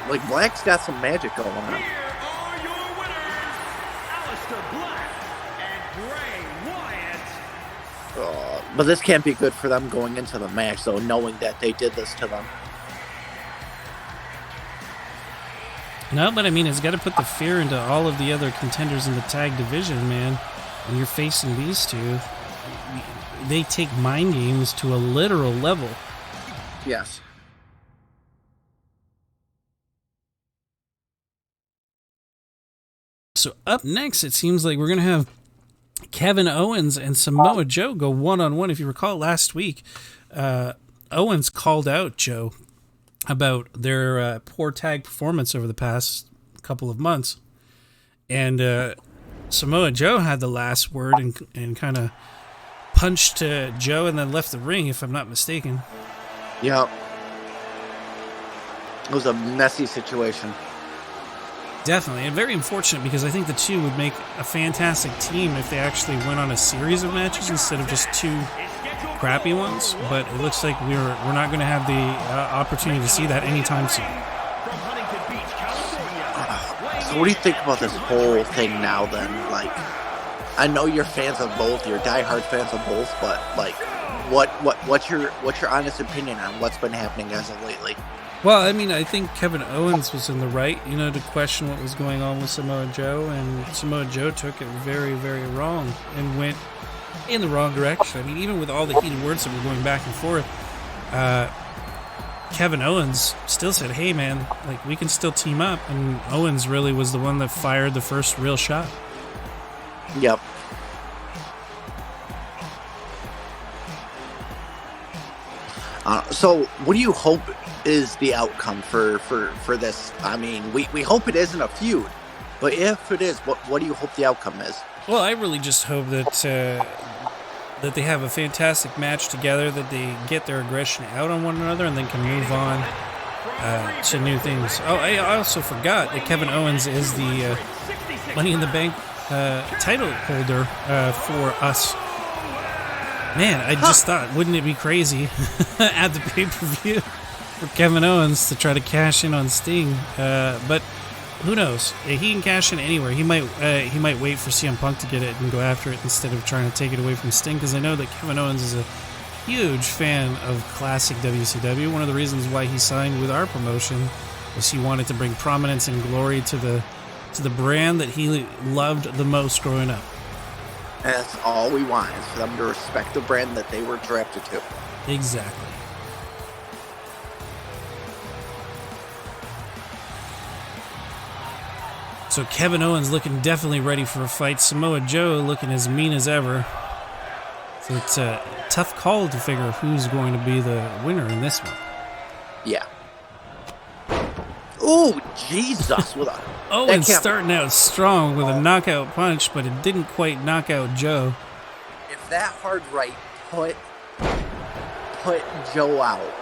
like Black's got some magic going on. Here are your winners, Aleister Black and Bray Wyatt. But this can't be good for them going into the match, though, knowing that they did this to them. No, but I mean, it's got to put the fear into all of the other contenders in the tag division, man. When you're facing these two, they take mind games to a literal level. Yes. So up next, it seems like we're going to have Kevin Owens and Samoa Joe go one-on-one. If you recall last week, Owens called out Joe about their poor tag performance over the past couple of months. And Samoa Joe had the last word and kind of punched Joe and then left the ring, if I'm not mistaken. Yep. It was a messy situation. Definitely, and very unfortunate because I think the two would make a fantastic team if they actually went on a series of matches instead of just two crappy ones. But it looks like we're not going to have the opportunity to see that anytime soon. So what do you think about this whole thing now then? Like, I know you're fans of both, you're diehard fans of both, but like, what's your honest opinion on what's been happening as of lately? Well, I mean, I think Kevin Owens was in the right, to question what was going on with Samoa Joe, and Samoa Joe took it very, very wrong and went in the wrong direction. I mean, even with all the heated words that were going back and forth, Kevin Owens still said, hey, man, like, we can still team up. And Owens really was the one that fired the first real shot. Yep. So what do you hope is the outcome for this? I mean, we hope it isn't a feud, but if it is, what do you hope the outcome is? Well, I really just hope that that they have a fantastic match together, that they get their aggression out on one another, and then can move on to new things. Oh, I also forgot that Kevin Owens is the Money in the Bank title holder for us. Man, I just thought, wouldn't it be crazy at the pay-per-view for Kevin Owens to try to cash in on Sting? But who knows? He can cash in anywhere. He might wait for CM Punk to get it and go after it instead of trying to take it away from Sting, because I know that Kevin Owens is a huge fan of classic WCW. One of the reasons why he signed with our promotion was he wanted to bring prominence and glory to the brand that he loved the most growing up. And that's all we want, is for them to respect the brand that they were drafted to. Exactly. So Kevin Owens looking definitely ready for a fight. Samoa Joe looking as mean as ever. So it's a tough call to figure who's going to be the winner in this one. Yeah. Oh, Jesus. With a Owens starting out strong with a knockout punch, but it didn't quite knock out Joe. If that hard right put Joe out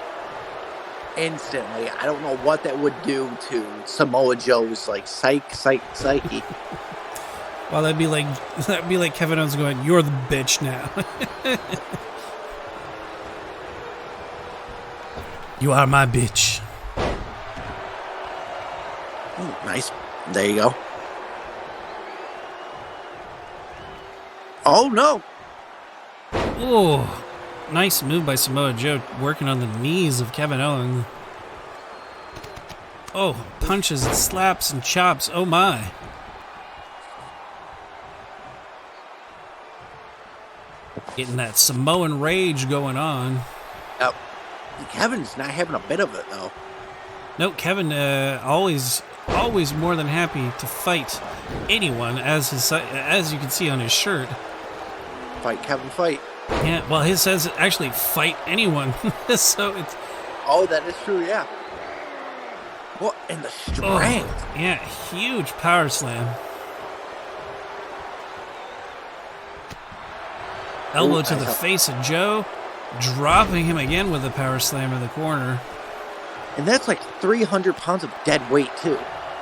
instantly, I don't know what that would do to Samoa Joe's like psyche. Well, that'd be like Kevin Owens going, "You're the bitch now." You are my bitch. Ooh, nice. There you go. Oh, no. Oh, nice move by Samoa Joe, working on the knees of Kevin Owens. Oh, punches and slaps and chops. Oh, my. Getting that Samoan rage going on. Yep. Kevin's not having a bit of it, though. No, Kevin always more than happy to fight anyone, as you can see on his shirt. Fight, Kevin, fight. Yeah, well, his says actually fight anyone. So it's. Oh, that is true. Yeah. What in the strength? Oh, yeah, huge power slam. Elbow to the face of Joe, dropping him again with a power slam in the corner. And that's like 300 pounds of dead weight, too.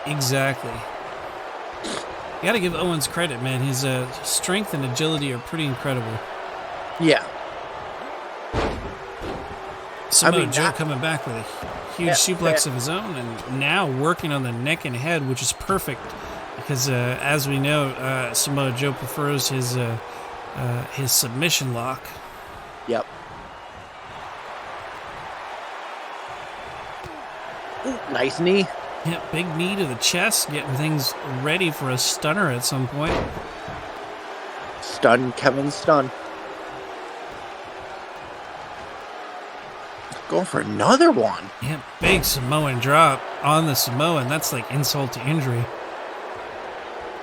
Exactly. You gotta give Owens credit, man. His strength and agility are pretty incredible. Yeah. Samoa Joe coming back with a huge suplex of his own, and now working on the neck and head, which is perfect because, as we know, Samoa Joe prefers his submission lock. Yep. Ooh, nice knee. Yeah, big knee to the chest, getting things ready for a stunner at some point. Stun, Kevin, stun. Going for another one. Yeah, big Samoan drop on the Samoan. That's like insult to injury.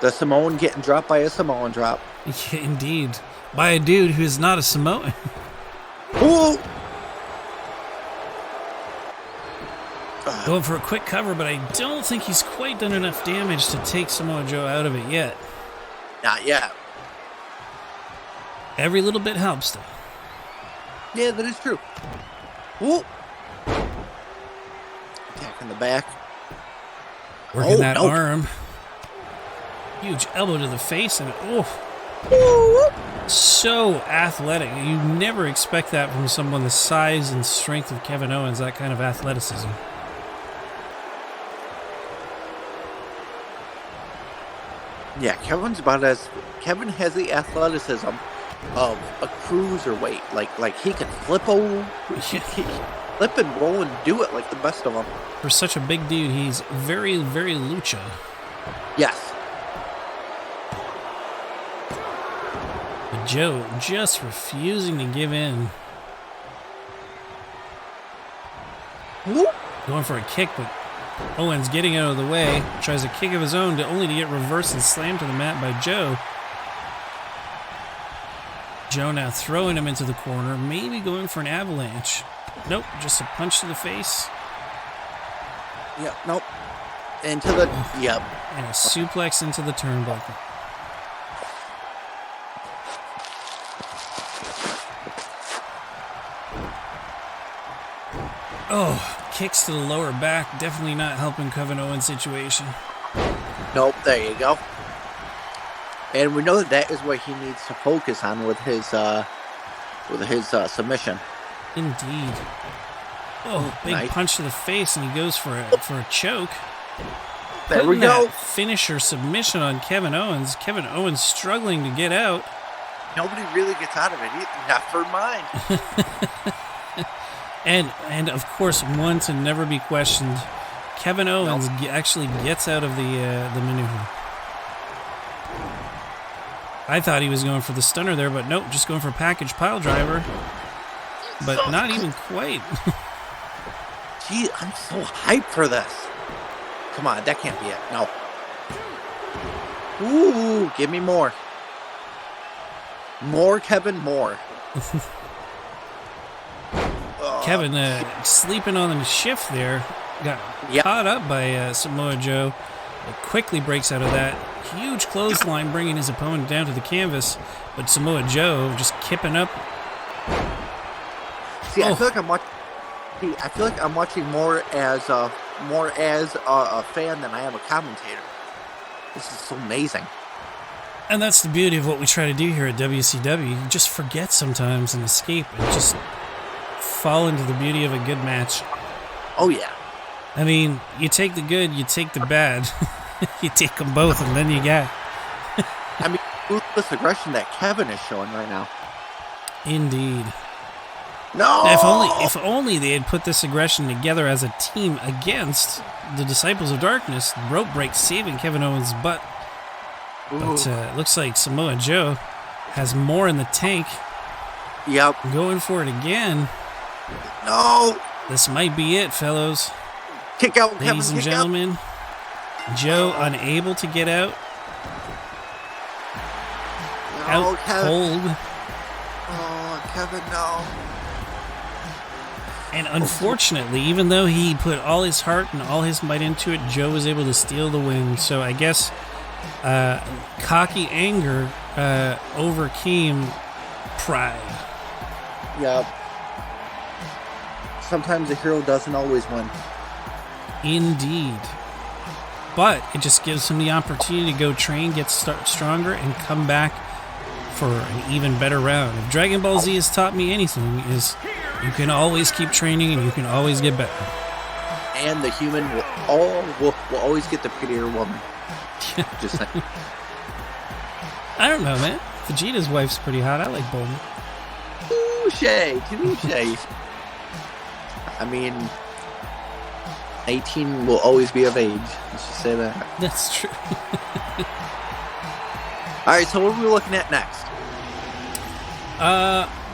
The Samoan getting dropped by a Samoan drop. Yeah, indeed. By a dude who's not a Samoan. Ooh! Going for a quick cover, but I don't think he's quite done enough damage to take Samoa Joe out of it yet. Not yet. Every little bit helps, though. Yeah, that is true. Ooh! Attack in the back. Working that arm. Huge elbow to the face, and so athletic. You never expect that from someone the size and strength of Kevin Owens, that kind of athleticism. Yeah, Kevin has the athleticism of a cruiserweight. Like he can flip flip and roll and do it like the best of them. For such a big dude, he's very, very lucha. Yes. But Joe just refusing to give in. Whoop. Going for a kick, but Owens getting out of the way. Tries a kick of his own, only to get reversed and slammed to the mat by Joe. Joe now throwing him into the corner, maybe going for an avalanche. Nope, just a punch to the face. Yep, nope. Into the, yep. And a suplex into the turnbuckle. Oh, kicks to the lower back. Definitely not helping Kevin Owens' situation. Nope, there you go. And we know that is what he needs to focus on with his submission. Indeed. Oh, big nice. punch to the face, and he goes for a choke. There we Putting go. that finisher submission on Kevin Owens. Kevin Owens struggling to get out. Nobody really gets out of it, not for mine. And of course, one to never be questioned. Kevin Owens actually gets out of the maneuver. I thought he was going for the stunner there, but nope, just going for package pile driver. But not even quite. Gee, I'm so hyped for this. Come on, that can't be it. No. Ooh, give me more. More, Kevin, more. Kevin sleeping on the shift there. Got caught up by Samoa Joe. It quickly breaks out of that. Huge clothesline bringing his opponent down to the canvas. But Samoa Joe just kipping up. See, I feel like I'm watching more as a fan than I am a commentator. This is so amazing. And that's the beauty of what we try to do here at WCW. You just forget sometimes and escape and just fall into the beauty of a good match. Oh, yeah. I mean, you take the good, you take the bad. You take them both, and then you got... I mean, ruthless aggression that Kevin is showing right now. Indeed. No! If only they had put this aggression together as a team against the Disciples of Darkness. Rope break saving Kevin Owens' butt. But looks like Samoa Joe has more in the tank. Yep. Going for it again. No! This might be it, fellows. Kick out, Kevin. Ladies and gentlemen. Joe unable to get out. No, Out Kevin. cold. Oh, Kevin, no. And unfortunately, even though he put all his heart and all his might into it, Joe was able to steal the win. So I guess cocky anger overcame pride. Yep. Sometimes a hero doesn't always win. Indeed. But it just gives him the opportunity to go train, get stronger, and come back for an even better round. If Dragon Ball Z has taught me anything, is you can always keep training and you can always get better. And the human will always get the prettier woman. Just saying. I don't know, man. Vegeta's wife's pretty hot. I like Bulma. Touche. I mean, 18 will always be of age. Let's just say that. That's true. All right, so what are we looking at next?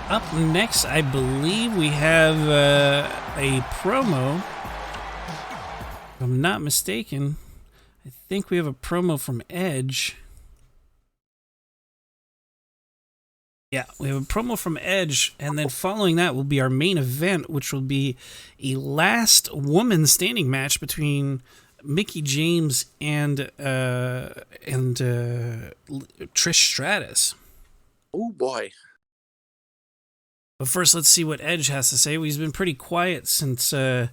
Up next, I believe we have a promo. If I'm not mistaken, I think we have a promo from Edge. Yeah, we have a promo from Edge, and then following that will be our main event, which will be a last woman standing match between Mickie James and Trish Stratus. Oh boy! But first, let's see what Edge has to say. He's been pretty quiet since the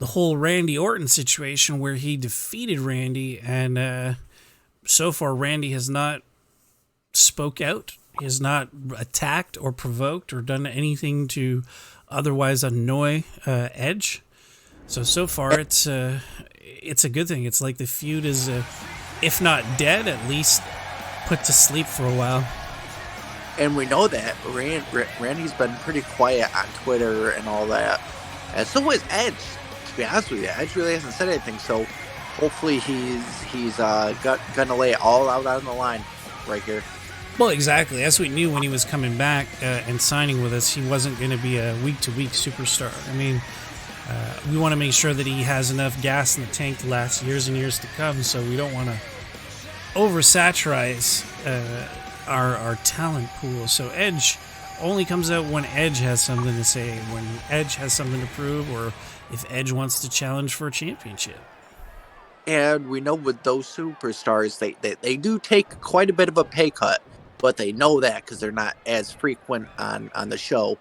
whole Randy Orton situation, where he defeated Randy, and so far Randy has not spoke out. He has not attacked or provoked or done anything to otherwise annoy Edge. So far, it's a good thing. It's like the feud is, if not dead, at least put to sleep for a while. And we know that Randy's been pretty quiet on Twitter and all that. And so is Edge. To be honest with you, Edge really hasn't said anything. So hopefully he's gonna lay it all out on the line right here. Well, exactly. As we knew when he was coming back and signing with us, he wasn't going to be a week-to-week superstar. I mean, We want to make sure that he has enough gas in the tank to last years and years to come, so we don't want to oversaturate our talent pool. So Edge only comes out when Edge has something to say, when Edge has something to prove, or if Edge wants to challenge for a championship. And we know with those superstars, they do take quite a bit of a pay cut, but they know that because they're not as frequent on the show,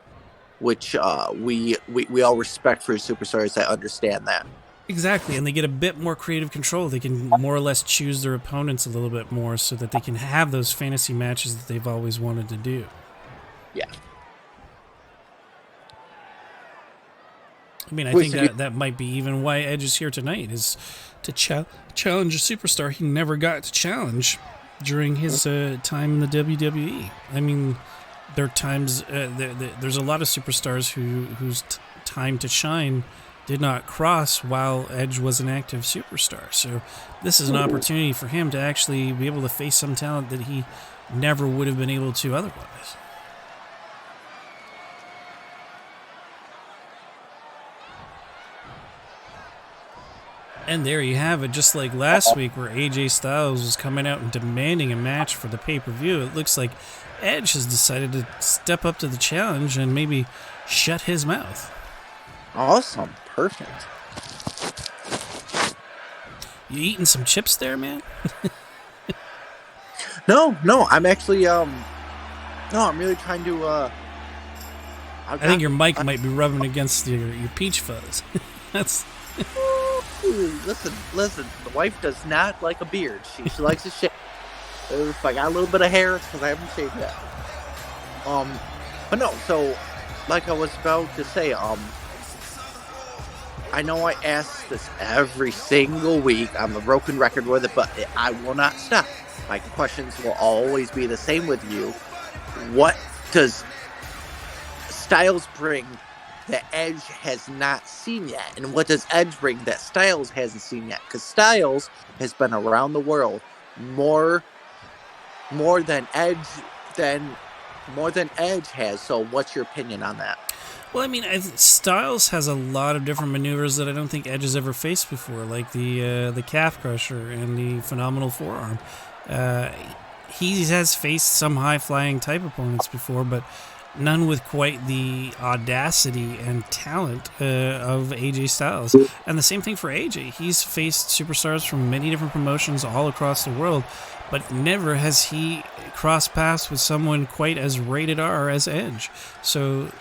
which we all respect for superstars that understand that. Exactly, and they get a bit more creative control. They can more or less choose their opponents a little bit more so that they can have those fantasy matches that they've always wanted to do. Yeah. I mean, I think that might be even why Edge is here tonight, is to challenge a superstar he never got to challenge during his time in the WWE. I mean, there are times, there's a lot of superstars whose time to shine did not cross while Edge was an active superstar. So this is an opportunity for him to actually be able to face some talent that he never would have been able to otherwise. And there you have it, just like last week where AJ Styles was coming out and demanding a match for the pay-per-view. It looks like Edge has decided to step up to the challenge and maybe shut his mouth. Awesome. Perfect. You eating some chips there, man? No, I'm actually I'm really trying to I think your mic might be rubbing against your peach fuzz. That's listen, the wife does not like a beard. She likes to shave. If I got a little bit of hair, it's because I haven't shaved yet. But no, so like I was about to say, I know I ask this every single week. I'm a broken record with it, but I will not stop. My questions will always be the same with you. What does Styles bring that Edge has not seen yet? And what does Edge bring that Styles hasn't seen yet? Because Styles has been around the world more than Edge has. So what's your opinion on that? Well, I mean, Styles has a lot of different maneuvers that I don't think Edge has ever faced before, like the calf crusher and the phenomenal forearm. He has faced some high-flying type opponents before, but none with quite the audacity and talent of AJ Styles. And the same thing for AJ. He's faced superstars from many different promotions all across the world, but never has he crossed paths with someone quite as rated R as Edge. So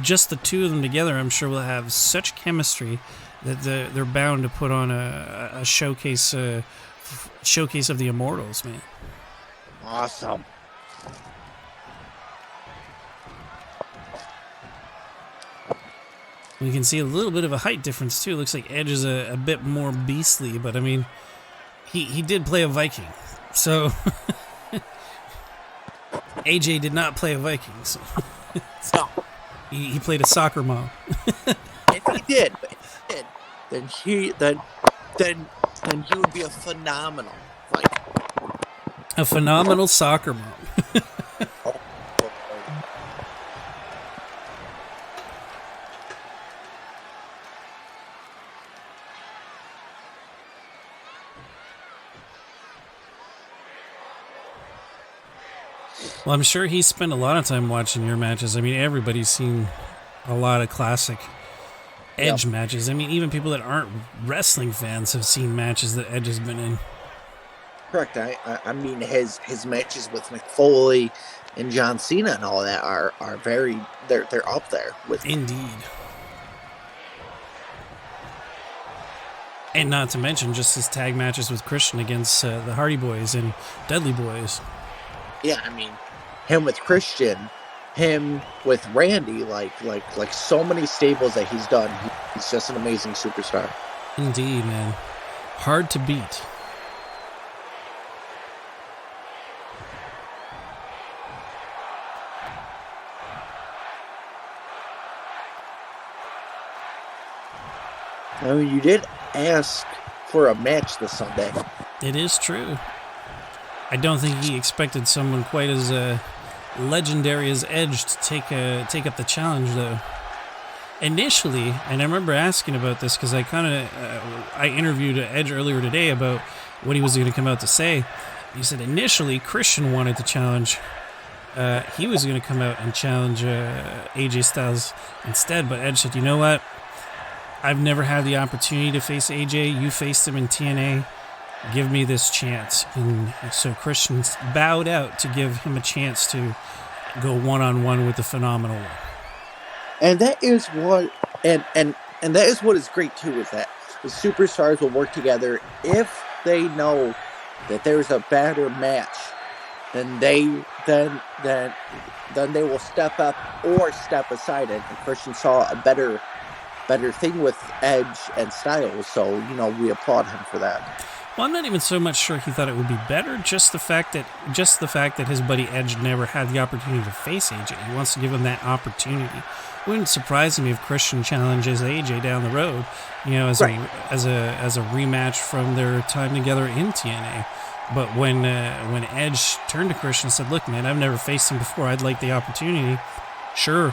just the two of them together, I'm sure, will have such chemistry that they're bound to put on a showcase of the Immortals, man. Awesome. We can see a little bit of a height difference, too. It looks like Edge is a bit more beastly, but, I mean, he did play a Viking. So, AJ did not play a Viking. So. No. He played a soccer mom. If he did, then he would be a phenomenal Viking. A phenomenal soccer mom. Well, I'm sure he spent a lot of time watching your matches. I mean, everybody's seen a lot of classic Edge matches. I mean, even people that aren't wrestling fans have seen matches that Edge has been in. Correct. I mean, his matches with McFoley and John Cena and all that are very they're up there with. Indeed. And not to mention just his tag matches with Christian against the Hardy Boys and Dudley Boys. Yeah, I mean, him with Christian, him with Randy, like so many stables that he's done. He's just an amazing superstar. Indeed, man. Hard to beat. I mean, you did ask for a match this Sunday. It is true. I don't think he expected someone quite as legendary as Edge to take up the challenge, though. initially, and I remember asking about this because I interviewed Edge earlier today about what he was going to come out to say. He said initially Christian wanted to challenge. He was going to come out and challenge AJ Styles instead, but Edge said, you know what? I've never had the opportunity to face AJ. You faced him in TNA. Give me this chance. And so Christian bowed out to give him a chance to go one-on-one with the Phenomenal One. And that is what, and that is what is great too, is that the superstars will work together if they know that there's a better match. Then they will step up or step aside. And Christian saw a better thing with Edge and Styles, so we applaud him for that. Well, I'm not even so much sure he thought it would be better. Just the fact that his buddy Edge never had the opportunity to face AJ. He wants to give him that opportunity. It wouldn't surprise me if Christian challenges AJ down the road, as a rematch from their time together in TNA. But when Edge turned to Christian and said, "Look, man, I've never faced him before. I'd like the opportunity." Sure,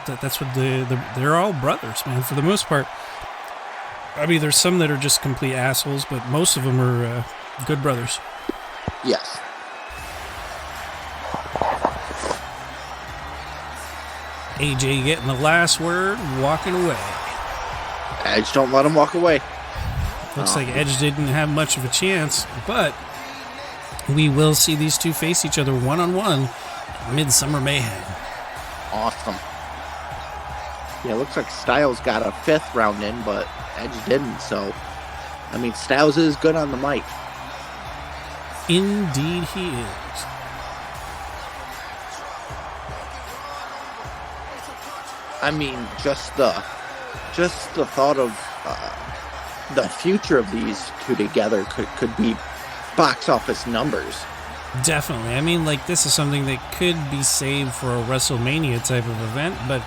that's what they're all brothers, man. For the most part. I mean, there's some that are just complete assholes, but most of them are good brothers. Yes. AJ getting the last word, walking away. Edge, don't let him walk away. Looks like Edge didn't have much of a chance, but we will see these two face each other one-on-one at Midsummer Mayhem. Awesome. Yeah, it looks like Styles got a 5th round in, but Edge didn't, so... I mean, Styles is good on the mic. Indeed he is. I mean, just the thought of the future of these two together could be box office numbers. Definitely. I mean, this is something that could be saved for a WrestleMania type of event, but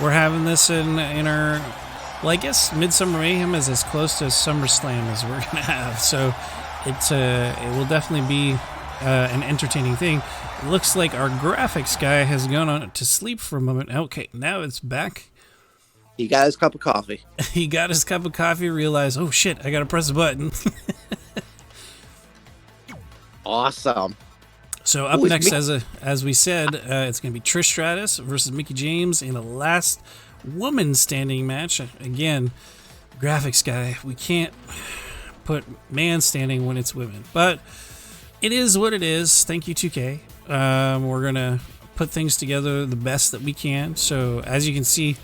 we're having this in our... Well, I guess Midsummer Mayhem is as close to SummerSlam as we're going to have, so it will definitely be an entertaining thing. It looks like our graphics guy has gone on to sleep for a moment. Okay, now it's back. He got his cup of coffee. He got his cup of coffee, realized, oh shit, I got to press a button. Awesome. So up next, as we said, it's going to be Trish Stratus versus Mickie James in a last woman standing match. Again, graphics guy, we can't put man standing when it's women, but it is what it is. Thank you, 2K. We're going to put things together the best that we can. So as you can see,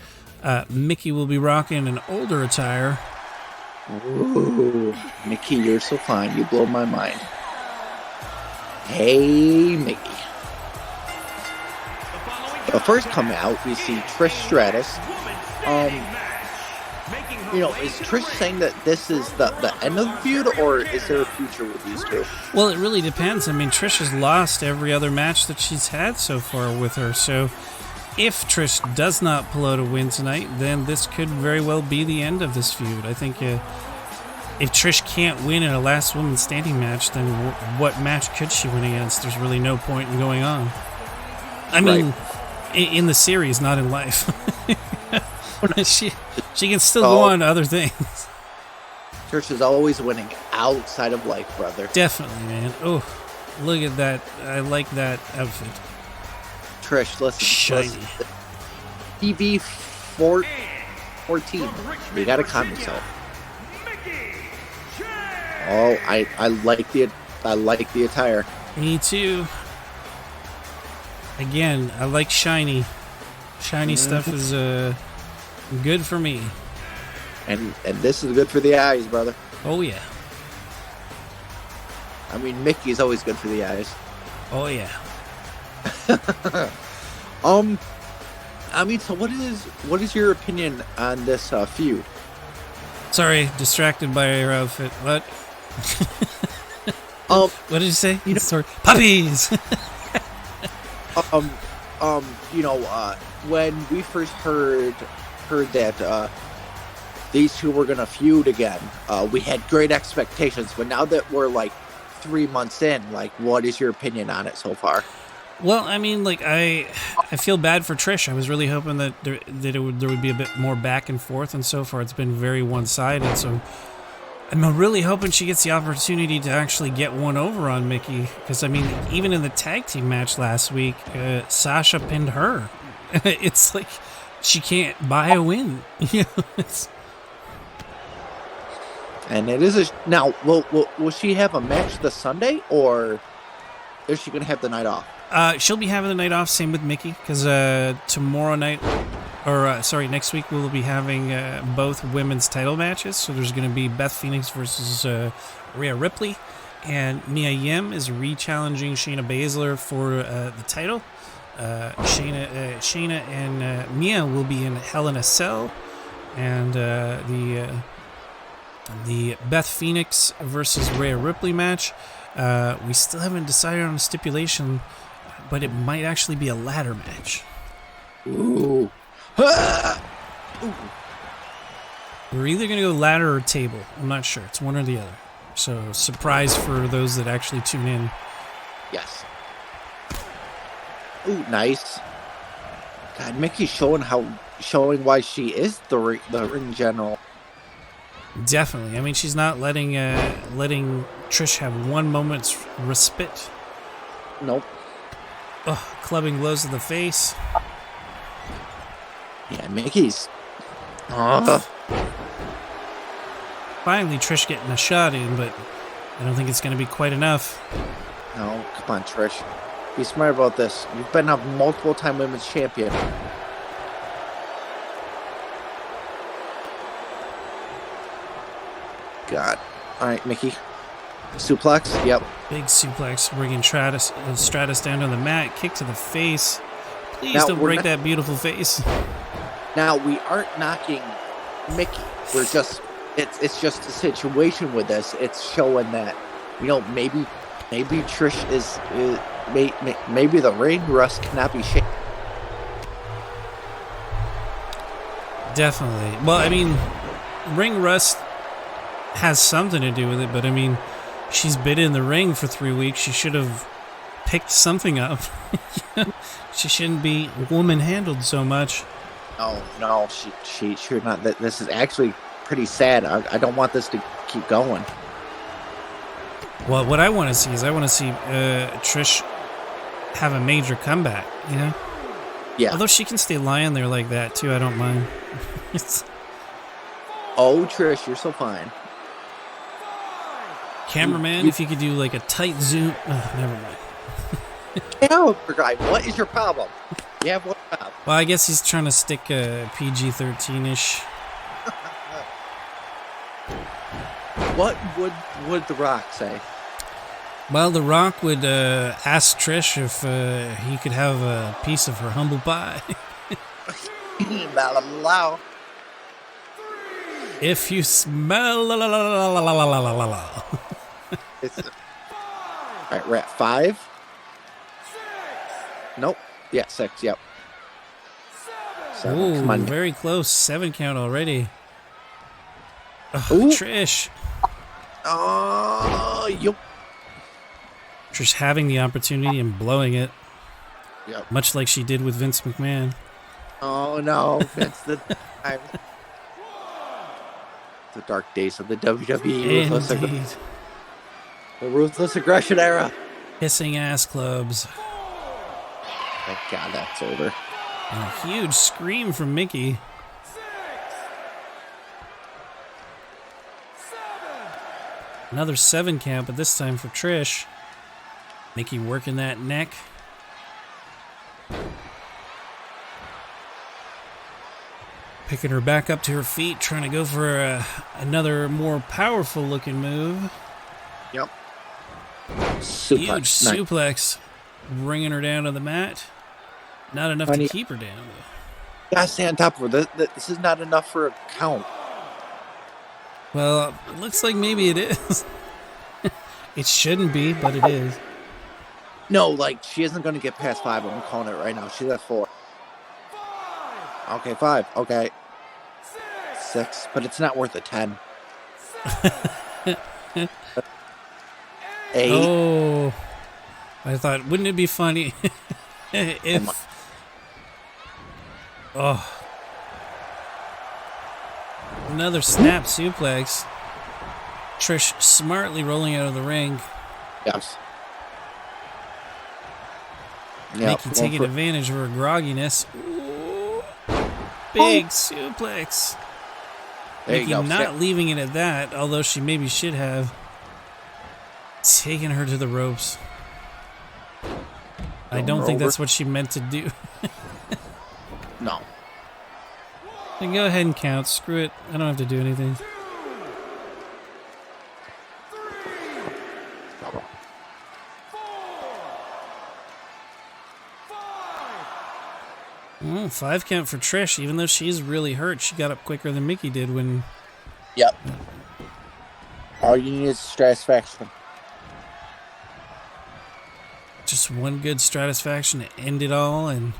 Mickie will be rocking an older attire. Ooh, Mickie, you're so fine. You blow my mind. Hey, Mickie. But first coming out, we see Trish Stratus. Is Trish saying that this is the end of the feud, or is there a future with these two? Well, it really depends. I mean, Trish has lost every other match that she's had so far with her, so if Trish does not pull out a win tonight, then this could very well be the end of this feud. I think if Trish can't win in a last woman standing match, then what match could she win against? There's really no point in going on. I mean, in the series, not in life. she can still go on to other things. Trish is always winning outside of life, brother. Definitely, man. Oh, look at that. I like that outfit. Trish, listen. Shiny. TV 14. You gotta calm yourself. Oh, I like the attire. Me too. Again, I like shiny. Shiny stuff is good for me. And this is good for the eyes, brother. Oh yeah. I mean, Mickey's always good for the eyes. Oh yeah. I mean, so what is your opinion on this feud? Sorry, distracted by your outfit. What? What did you say? Sorry. Puppies. When we first heard that these two were gonna feud again, we had great expectations. But now that we're 3 months in, what is your opinion on it so far? Well, I mean, like I feel bad for Trish. I was really hoping that there would be a bit more back and forth, and so far it's been very one-sided. So I'm really hoping she gets the opportunity to actually get one over on Mickie, because I mean, even in the tag team match last week, Sasha pinned her. It's like she can't buy a win. And it is now. Will she have a match this Sunday, or is she going to have the night off? She'll be having the night off. Same with Mickie, because tomorrow night, or next week we'll be having both women's title matches. So there's going to be Beth Phoenix versus Rhea Ripley, and Mia Yim is re-challenging Shayna Baszler for the title. Shayna and Mia will be in Hell in a Cell, and the Beth Phoenix versus Rhea Ripley match. We still haven't decided on a stipulation, but it might actually be a ladder match. Ooh. Ah! Ooh. We're either going to go ladder or table. I'm not sure. It's one or the other. So, surprise for those that actually tune in. Yes. Ooh, nice. God, Mickey's showing why she is the ring general. Definitely. I mean, she's not letting Trish have one moment's respite. Nope. Ugh, clubbing blows to the face. Yeah, Mickey's. Finally, Trish getting a shot in, but I don't think it's going to be quite enough. No, come on, Trish. Be smart about this. You've been a multiple-time women's champion. God. All right, Mickie. Suplex? Yep. Big suplex, bringing Stratus down on the mat. Kick to the face. Please Now, don't break that beautiful face. Now, we aren't knocking Mickie. We're just... It's just a situation with this. It's showing that, maybe Trish is... maybe the ring rust cannot be shaken. Definitely. Well, I mean, ring rust has something to do with it, but I mean, she's been in the ring for 3 weeks. She should have picked something up. She shouldn't be woman-handled so much. No, she should not. This is actually pretty sad. I don't want this to keep going. Well, what I want to see is Trish have a major comeback, Yeah. Although she can stay lying there like that, too. I don't mind. Oh, Trish, you're so fine. Cameraman, if you could do like a tight zoom. Oh, never mind. What is your problem? You have one problem. Well, I guess he's trying to stick PG-13-ish. What would The Rock say? Well, The Rock would ask Trish if he could have a piece of her humble pie. If you smell la la la la la la la la la la. All right, we're at 5. Nope. Yeah, 6. Yep. 7. Ooh, Come on. very close. 7 count already. Ugh, Ooh. Trish. Oh, yep. Trish having the opportunity and blowing it. Yep. Much like she did with Vince McMahon. Oh no, that's the time. The dark days of the WWE. Indeed. The ruthless aggression era. Kissing ass clubs. Thank God that's over. And a huge scream from Mickie. 7. Another 7 count, but this time for Trish. Mickie working that neck. Picking her back up to her feet, trying to go for another more powerful looking move. Yep. Huge suplex, bringing her down to the mat. Not enough to keep her down, though. Gotta stay on top of her. This is not enough for a count. Well, it looks like maybe it is. It shouldn't be, but it is. No, like, she isn't going to get past 5. I'm calling it right now. She's at 4. Okay, 5. Okay. 6. But it's not worth a 10. 8. Oh. I thought, wouldn't it be funny if... Oh. Another snap suplex. Trish smartly rolling out of the ring. Yes. Mickie taking advantage of her grogginess. Ooh. Big suplex. Mickie not leaving it at that, although she maybe should have. Taking her to the ropes. I don't think that's what she meant to do. No. Then go ahead and count. Screw it. I don't have to do anything. 5 count for Trish. Even though she's really hurt, she got up quicker than Mickie did when... Yep. All you need is Stratisfaction. Just one good Stratisfaction to end it all and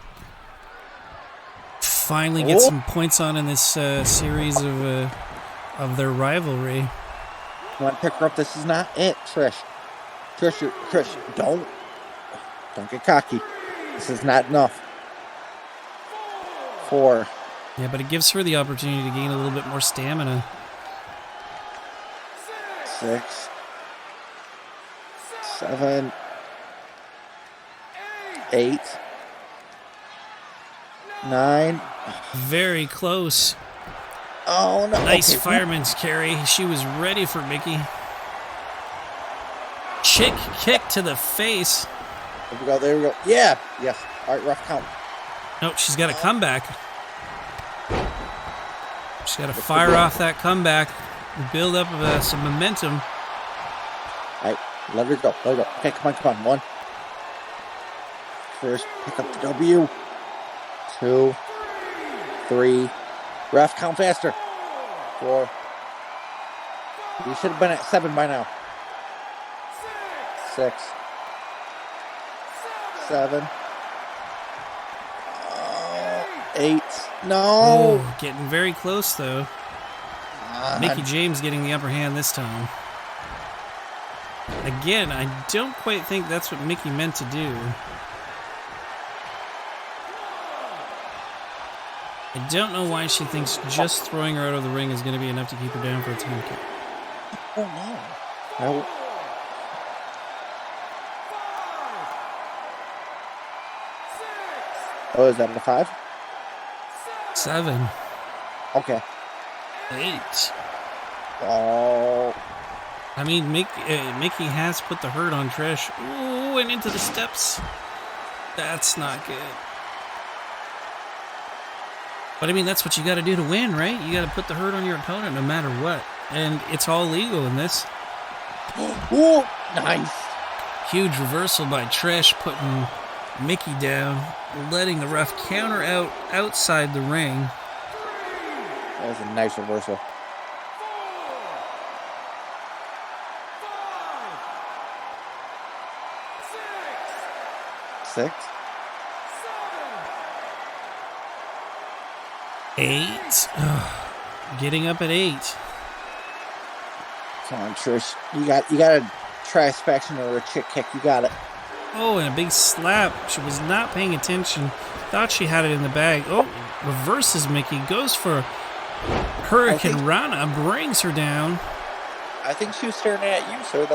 finally get some points on in this series of their rivalry. You want to pick her up? This is not it, Trish. Trish, don't get cocky. This is not enough. 4. Yeah, but it gives her the opportunity to gain a little bit more stamina. 6, 7, 8, 9. Very close. Oh, no. Nice fireman's carry. She was ready for Mickie. Chick kick to the face. There we go. Yeah. Yes. All right, rough count. Nope, she's got a comeback. She's got to fire off that comeback and build up some momentum. All right, let her go. Okay, come on. 1. First, pick up the W. 2, 3. Ref, count faster. 4. You should have been at 7 by now. 6, 7, 8. No. Ooh, getting very close though. Mickie James getting the upper hand this time. Again, I don't quite think that's what Mickie meant to do. I don't know why she thinks just throwing her out of the ring is going to be enough to keep her down for a 10 count. Oh no. Oh, is that a 5? 7. Okay. 8. Oh. I mean, Mickie has put the hurt on Trish. Ooh, and into the steps. That's not good. But I mean, that's what you got to do to win, right? You got to put the hurt on your opponent no matter what. And it's all legal in this. Ooh, nice. Huge reversal by Trish, putting Mickie down, letting the ref counter out outside the ring. That was a nice reversal. 6, 8. Getting up at 8. Come on, Trish. You got a Stratisfaction or a chick kick. You got it. Oh, and a big slap. She was not paying attention. Thought she had it in the bag. Oh, reverses Mickie. Goes for Hurricane Rana. Brings her down. I think she was staring at you, so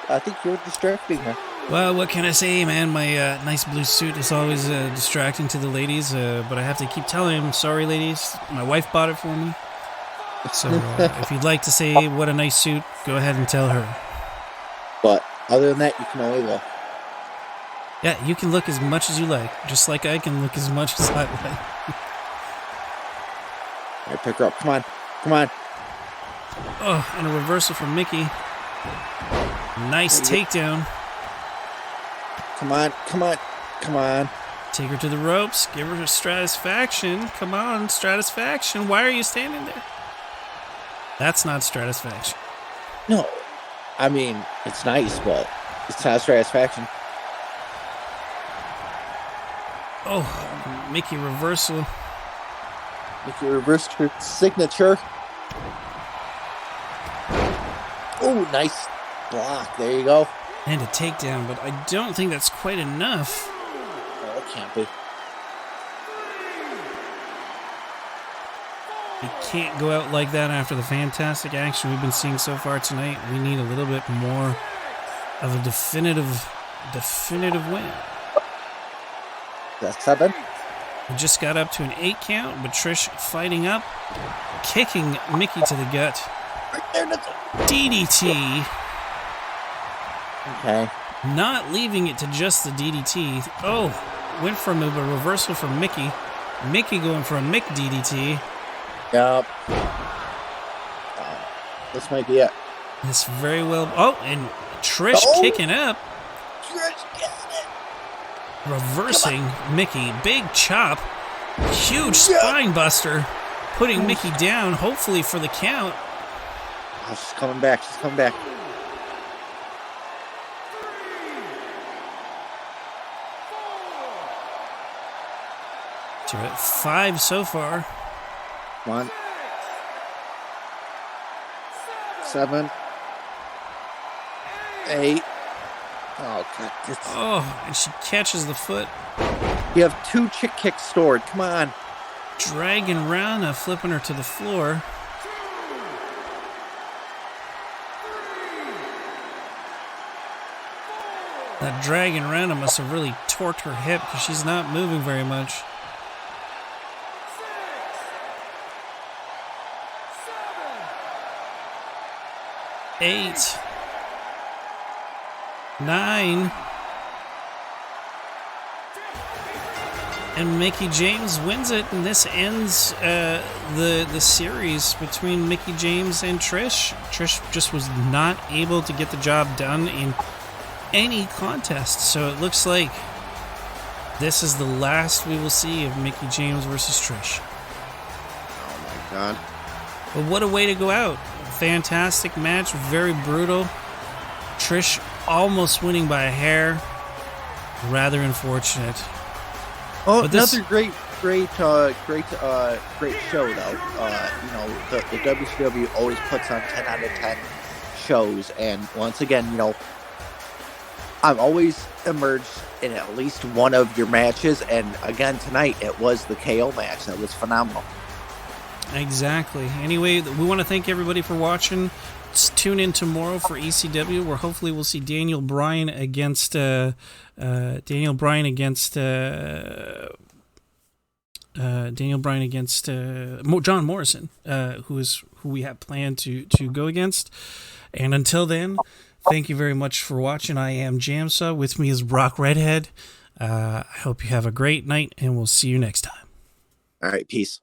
I think you were distracting her. Well, what can I say, man? My nice blue suit is always distracting to the ladies, but I have to keep telling them, sorry, ladies. My wife bought it for me. So if you'd like to say what a nice suit, go ahead and tell her. But other than that, you can only look. Yeah, you can look as much as you like, just like I can look as much as I like. All right, pick her up. Come on. Oh, and a reversal from Mickie. Nice takedown. Come on. Take her to the ropes. Give her a Stratisfaction. Come on, Stratisfaction. Why are you standing there? That's not Stratisfaction. No. I mean, it's nice, but it's not Stratisfaction. Oh, Mickie reversal. Mickie reversed her signature. Oh, nice block. There you go. And a takedown, but I don't think that's quite enough. Oh, it can't be. You can't go out like that after the fantastic action we've been seeing so far tonight. We need a little bit more of a definitive win. That's 7. We just got up to an 8 count, but Trish fighting up, kicking Mickie to the gut. Right there, that's DDT. okay. Not leaving it to just the DDT. Oh, went for a move, a reversal from Mickie. Mickie going for a Mick DDT. Yep. This might be it. This very well. Oh, and Trish kicking up. Trish got it. Reversing Mickie. Big chop. Huge spine buster. Putting Mickie down, hopefully for the count. Oh, she's coming back. She's coming back. So we're at 5 so far. 1, 7, 8. Oh, God. Oh, and she catches the foot. You have 2 chick kicks stored. Come on. Dragging Rana, flipping her to the floor. That Dragon Rana must have really torqued her hip because she's not moving very much. 8, 9, and Mickie James wins it, and this ends the series between Mickie James and Trish. Trish just was not able to get the job done in any contest, so it looks like this is the last we will see of Mickie James versus Trish. Oh, my God. But what a way to go out. Fantastic match, very brutal. Trish almost winning by a hair. Rather unfortunate. Oh, but this, another great show, though. The WCW always puts on 10 out of 10 shows, and once again, I've always emerged in at least one of your matches, and again tonight it was the KO match. That was phenomenal. Exactly. Anyway, we want to thank everybody for watching. Tune in tomorrow for ECW, where hopefully we'll see Daniel Bryan against John Morrison, who we have planned to go against. And until then, thank you very much for watching. I am JamSaw. With me is Brock Redhead. I hope you have a great night, and we'll see you next time. All right, peace.